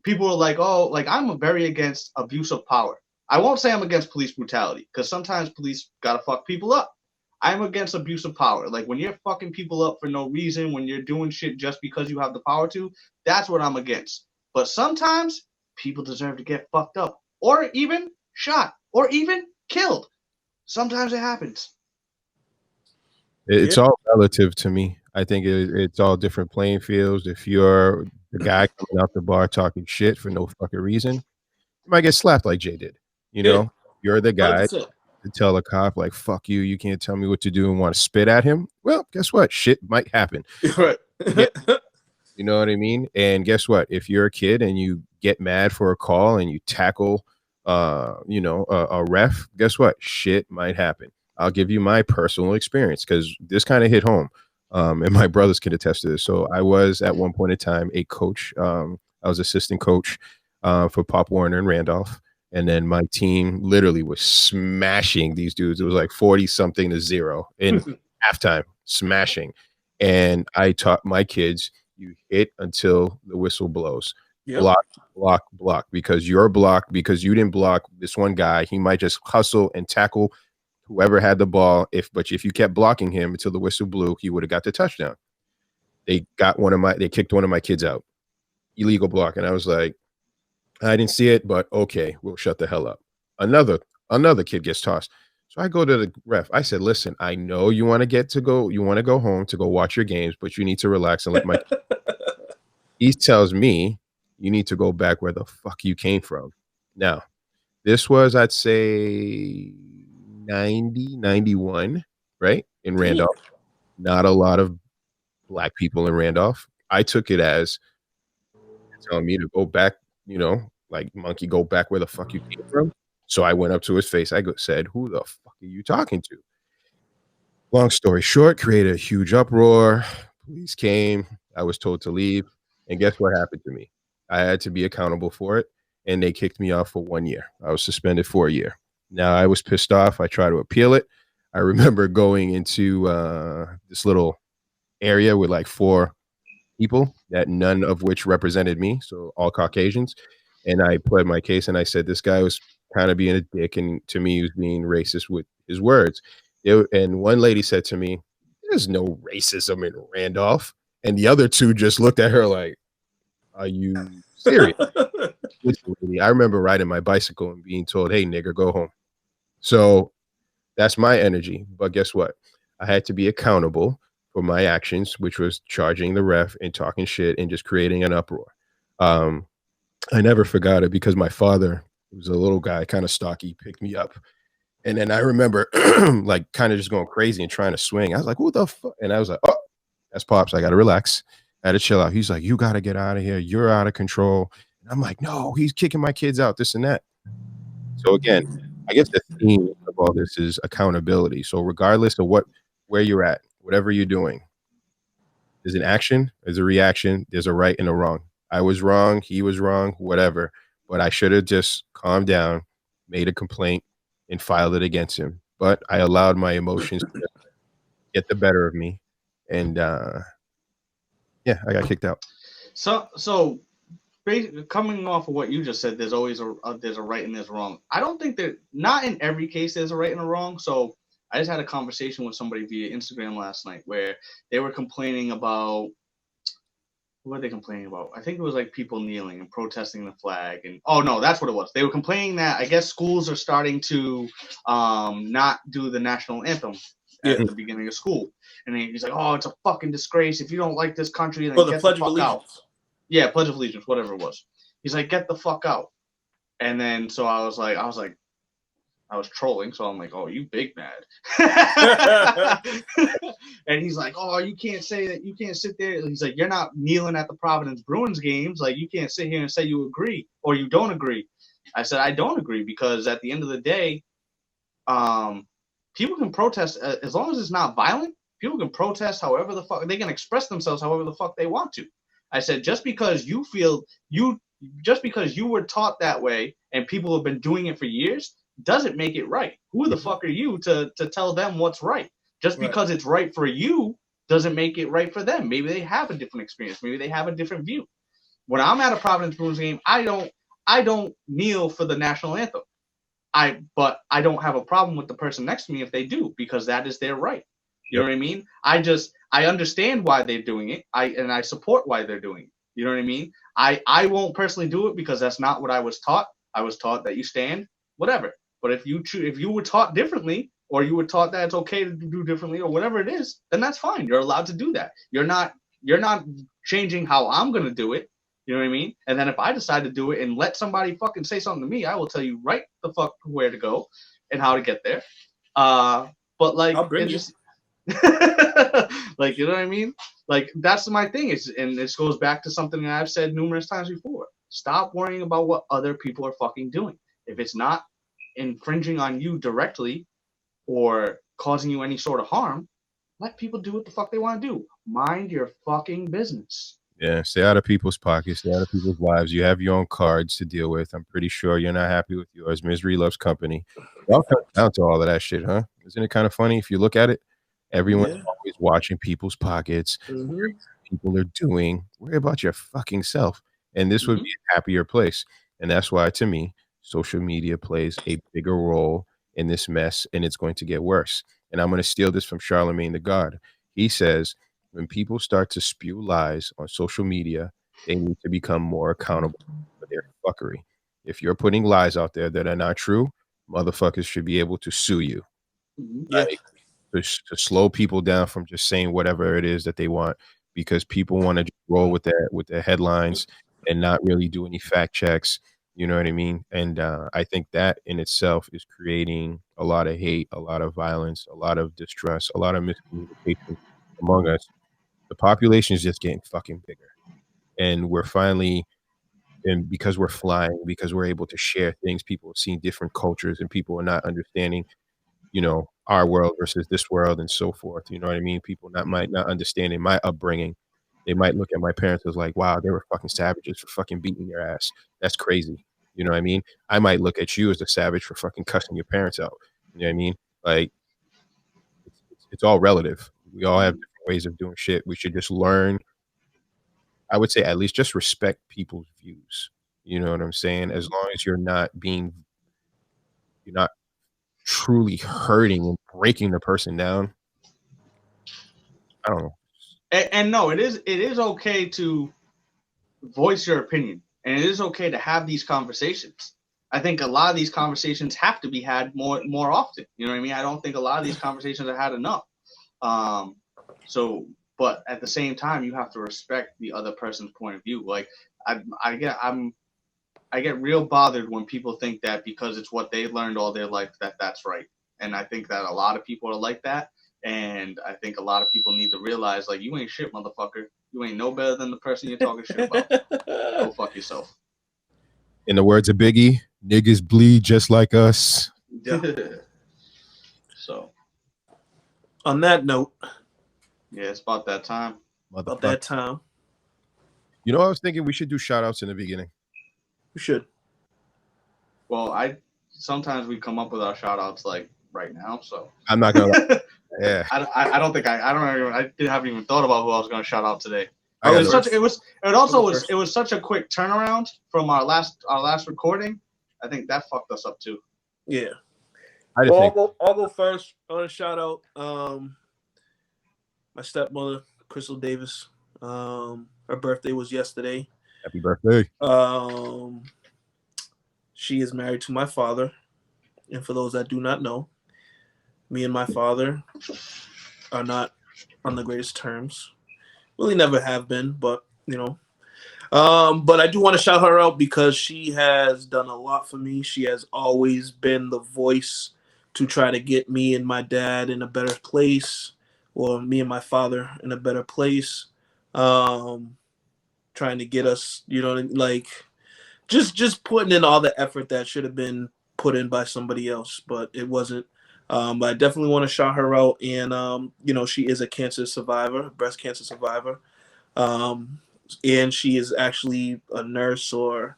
people are like, oh, like, I'm very against abuse of power. I won't say I'm against police brutality, because sometimes police gotta fuck people up. I'm against abuse of power. Like, when you're fucking people up for no reason, when you're doing shit just because you have the power to, that's what I'm against. But sometimes people deserve to get fucked up, or even shot, or even killed. Sometimes it happens. It's all relative to me. I think it's all different playing fields. If you're the guy coming out the bar talking shit for no fucking reason, you might get slapped like Jay did. You know, you're the guy 100%. To tell a cop, like, fuck you, you can't tell me what to do, and want to spit at him. Well, guess what? Shit might happen. Right. You know what I mean? And guess what? If you're a kid and you get mad for a call and you tackle, a ref, guess what? Shit might happen. I'll give you my personal experience, because this kind of hit home. And my brothers can attest to this. So I was at one point in time a coach. I was assistant coach for Pop Warner and Randolph. And then my team literally was smashing these dudes. It was like 40-something to 0 in halftime, smashing. And I taught my kids, you hit until the whistle blows. Yep. Block, because you're blocked, because you didn't block this one guy. He might just hustle and tackle whoever had the ball. But if you kept blocking him until the whistle blew, he would have got the touchdown. They kicked one of my kids out. Illegal block. And I was like, I didn't see it, but okay, we'll shut the hell up. Another kid gets tossed. So I go to the ref. I said, listen, I know you want to go home to go watch your games, but you need to relax and let my he tells me you need to go back where the fuck you came from. Now, this was, I'd say 90, 91, right? In Randolph. Not a lot of black people in Randolph. I took it as telling me to go back, like, monkey, go back where the fuck you came from. So I went up to his face. I said, who the fuck are you talking to? Long story short, created a huge uproar. Police came. I was told to leave. And guess what happened to me? I had to be accountable for it. And they kicked me off for 1 year. I was suspended for a year. Now, I was pissed off. I tried to appeal it. I remember going into this little area with like 4 people that none of which represented me, so all Caucasians. And I put my case and I said this guy was kind of being a dick, and to me he was being racist with his words. And one lady said to me, "There's no racism in Randolph," and the other 2 just looked at her like, "Are you serious?" Literally, I remember riding my bicycle and being told, "Hey, nigger, go home." So that's my energy. But guess what? I had to be accountable for my actions, which was charging the ref and talking shit and just creating an uproar. Um, I never forgot it because my father, who was a little guy, kind of stocky, picked me up. And then I remember like kind of just going crazy and trying to swing. I was like, what the fuck? And I was like, oh, that's Pops. I got to relax. I had to chill out. He's like, you got to get out of here. You're out of control. And I'm like, no, he's kicking my kids out, this and that. So again, I guess the theme of all this is accountability. So regardless of where you're at, whatever you're doing, there's an action, there's a reaction, there's a right and a wrong. I was wrong, he was wrong, whatever. But I should have just calmed down, made a complaint, and filed it against him. But I allowed my emotions to get the better of me. And yeah, I got kicked out. So coming off of what you just said, there's always there's a right and there's a wrong. I don't think that, not in every case there's a right and a wrong. So I just had a conversation with somebody via Instagram last night where they were complaining about, what were they complaining about? I think it was like people kneeling and protesting the flag, and oh no, that's what it was. They were complaining that I guess schools are starting to not do the national anthem at the beginning of school, and then he's like, oh, it's a fucking disgrace if you don't like this country, then get the fuck out. Yeah, Pledge of Allegiance, whatever it was. He's like, get the fuck out. And then so I was trolling, so I'm like, oh, you big mad. And he's like, oh, you can't say that, you can't sit there. He's like, you're not kneeling at the Providence Bruins games. Like, you can't sit here and say you agree or you don't agree. I said, I don't agree, because at the end of the day, people can protest as long as it's not violent. People can protest however the fuck, they can express themselves however the fuck they want to. I said, just because you were taught that way and people have been doing it for years doesn't make it right. Who the fuck are you to tell them what's right? Just because it's right for you doesn't make it right for them. Maybe they have a different experience. Maybe they have a different view. When I'm at a Providence Bruins game, I don't kneel for the national anthem. But I don't have a problem with the person next to me if they do, because that is their right. You know what I mean? I understand why they're doing it. I support why they're doing it. You know what I mean? I won't personally do it because that's not what I was taught. I was taught that you stand, whatever. But if you were taught differently, or you were taught that it's okay to do differently, or whatever it is, then that's fine. You're allowed to do that. You're not changing how I'm gonna do it. You know what I mean? And then if I decide to do it and let somebody fucking say something to me, I will tell you right the fuck where to go and how to get there. But like, I'll bring you. Like, you know what I mean? Like, that's my thing. And this goes back to something that I've said numerous times before. Stop worrying about what other people are fucking doing. If it's not infringing on you directly or causing you any sort of harm, let people do what the fuck they want to do. Mind your fucking business. Yeah, stay out of people's pockets, stay out of people's lives. You have your own cards to deal with. I'm pretty sure you're not happy with yours. Misery loves company. It all comes down to all of that shit, huh? Isn't it kind of funny if you look at it? Everyone's always watching people's pockets. What people are doing. Worry about your fucking self. And this would be a happier place. And that's why, to me, social media plays a bigger role in this mess, and it's going to get worse. And I'm going to steal this from Charlemagne the God. He says, when people start to spew lies on social media, they need to become more accountable for their fuckery. If you're putting lies out there that are not true, motherfuckers should be able to sue you. Like, to slow people down from just saying whatever it is that they want, because people want to roll with their headlines and not really do any fact checks. You know what I mean? And I think that in itself is creating a lot of hate, a lot of violence, a lot of distrust, a lot of miscommunication among us. The population is just getting fucking bigger, and we're finally, and because we're flying, because we're able to share things, people are seeing different cultures, and people are not understanding, you know, our world versus this world and so forth. You know what I mean? People might not understanding my upbringing. They might look at my parents as like, wow, they were fucking savages for fucking beating their ass. That's crazy. You know what I mean? I might look at you as a savage for fucking cussing your parents out. You know what I mean? Like, it's all relative. We all have different ways of doing shit. We should just learn. I would say at least just respect people's views. You know what I'm saying? As long as you're not truly hurting and breaking the person down. I don't know. And no, it is okay to voice your opinion, and it is okay to have these conversations. I think a lot of these conversations have to be had more often. You know what I mean? I don't think a lot of these conversations are had enough. But at the same time, you have to respect the other person's point of view. Like I get real bothered when people think that because it's what they learned all their life that's right. And I think that a lot of people are like that. And I think a lot of people need to realize, like, you ain't shit, motherfucker. You ain't no better than the person you're talking shit about. Go fuck yourself. In the words of Biggie, niggas bleed just like us. So, on that note, yeah, it's about that time. About that time. You know, I was thinking we should do shout outs in the beginning. We should. Well, sometimes we come up with our shout outs like right now, so I'm not gonna yeah. I don't think I haven't even thought about who I was gonna shout out today. I It got was such a quick turnaround from our last recording. I think that fucked us up too. Yeah. I'll go first. I want to shout out my stepmother, Crystal Davis. Her birthday was yesterday. Happy birthday. She is married to my father. And for those that do not know, me and my father are not on the greatest terms. Really never have been, but, you know. But I do want to shout her out because she has done a lot for me. She has always been the voice to try to get me and my dad in a better place, or me and my father in a better place. Trying to get us, you know, like just putting in all the effort that should have been put in by somebody else, but it wasn't. But I definitely want to shout her out. And, you know, she is a cancer survivor, breast cancer survivor. And she is actually a nurse, or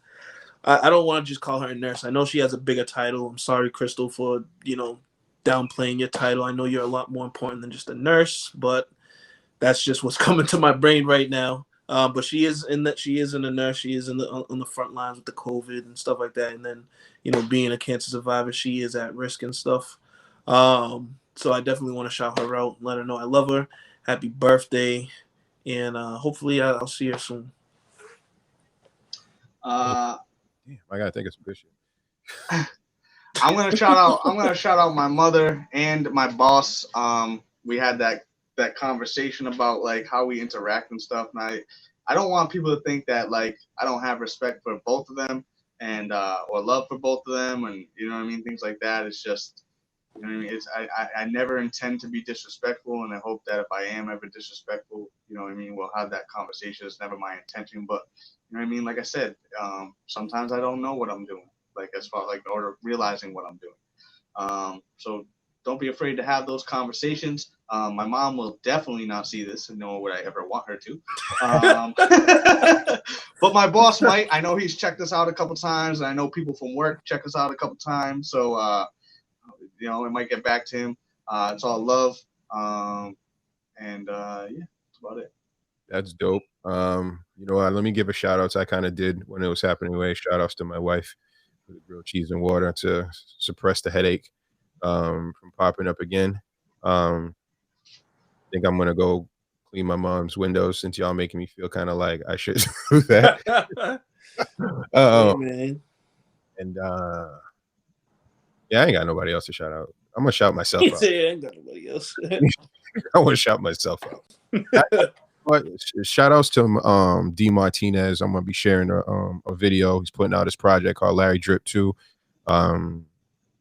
I don't want to just call her a nurse. I know she has a bigger title. I'm sorry, Crystal, for, you know, downplaying your title. I know you're a lot more important than just a nurse, but that's just what's coming to my brain right now. But she is in that. She isn't a nurse. She is on the front lines with the COVID and stuff like that. And then, you know, being a cancer survivor, she is at risk and stuff. So I definitely want to shout her out, let her know I love her. Happy birthday, and hopefully I'll see her soon. Damn, I gotta take a picture. I'm gonna shout out my mother and my boss. We had that conversation about like how we interact and stuff, and I don't want people to think that like I don't have respect for both of them and or love for both of them, and you know what I mean, things like that. It's just, you know what I mean, I never intend to be disrespectful, and I hope that if I am ever disrespectful, you know what I mean, we'll have that conversation. It's never my intention, but you know what I mean, like I said, sometimes I don't know what I'm doing, like as far like or realizing what I'm doing. So don't be afraid to have those conversations. My mom will definitely not see this, and nor would I ever want her to. But my boss might. I know he's checked us out a couple times, and I know people from work check us out a couple times. So, you know, it might get back to him. It's all love. And yeah, that's about it. That's dope. You know what? Let me give a shout out. I kind of did when it was happening anyway. Shout outs to my wife for the grilled cheese and water to suppress the headache from popping up again. I think I'm gonna go clean my mom's windows since y'all making me feel kind of like I should do that. Hey, man. And yeah, I ain't got nobody else to shout out. I'm gonna shout myself out. I ain't got nobody else. I want to shout myself out. But shout outs to D Martinez. I'm gonna be sharing a video. He's putting out his project called Larry Drip 2.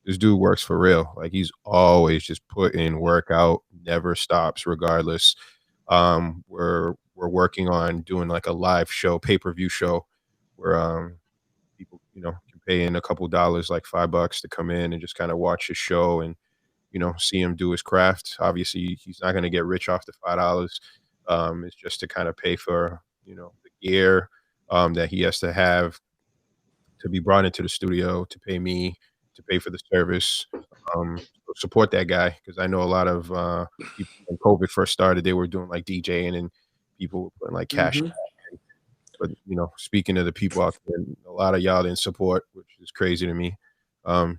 This dude works for real. Like he's always just putting work out, never stops, regardless. We're working on doing like a live show, pay-per-view show, where people, you know, can pay in a couple dollars, like $5 to come in and just kind of watch his show and, you know, see him do his craft. Obviously, he's not gonna get rich off the $5. It's just to kind of pay for, you know, the gear that he has to have to be brought into the studio, to pay me, to pay for the service. So support that guy, because I know a lot of people when COVID first started, they were doing like DJing and people were putting like cash. But speaking to the people out there, a lot of y'all didn't support, which is crazy to me.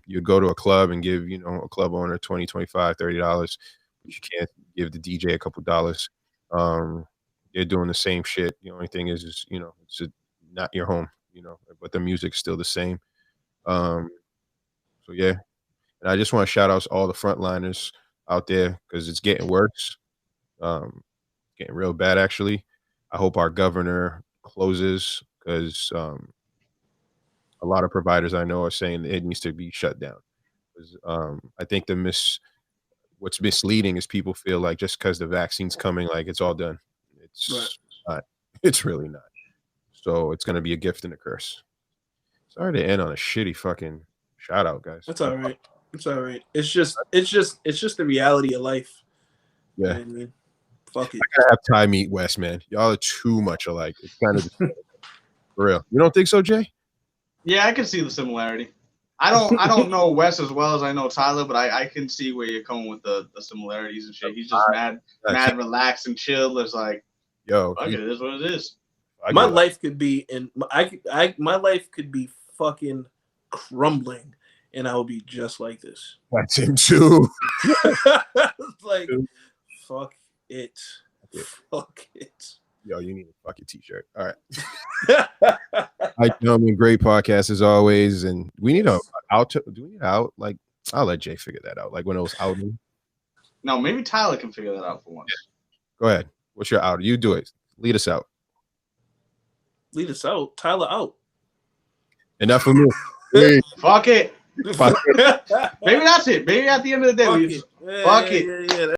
You'd go to a club and give a club owner $20, $25, $30, but you can't give the DJ a couple dollars. They're doing the same shit. The only thing is it's not your home, but the music's still the same. So yeah, and I just want to shout out all the frontliners out there, because it's getting worse. Getting real bad, actually. I hope our governor closes, because a lot of providers I know are saying it needs to be shut down. I think what's misleading is people feel like just because the vaccine's coming, like it's all done. It's not. It's really not. So it's going to be a gift and a curse. Sorry to end on a shitty fucking shout out, guys. That's all right. It's all right. It's just the reality of life. Yeah. You know what I mean? Fuck it. I gotta have Ty meet Wes, man. Y'all are too much alike. It's kind of for real. You don't think so, Jay? Yeah, I can see the similarity. I don't know Wes as well as I know Tyler, but I can see where you're coming with the similarities and shit. He's just mad, relaxed and chill. It's like, it is what it is. My life could be my life could be fucking crumbling, and I would be just like this. That's him too. Like, fuck it. Fuck it. Yo, you need a fucking t-shirt. All right. All right, gentlemen, great podcast as always. And we need out. Do we need out? Like, I'll let Jay figure that out. Like when it was outing. No, maybe Tyler can figure that out for once. Go ahead. What's your out? You do it. Lead us out. Lead us out. Tyler out. Enough of me. Fuck it. Maybe that's it. Maybe at the end of the day, fuck it. Yeah.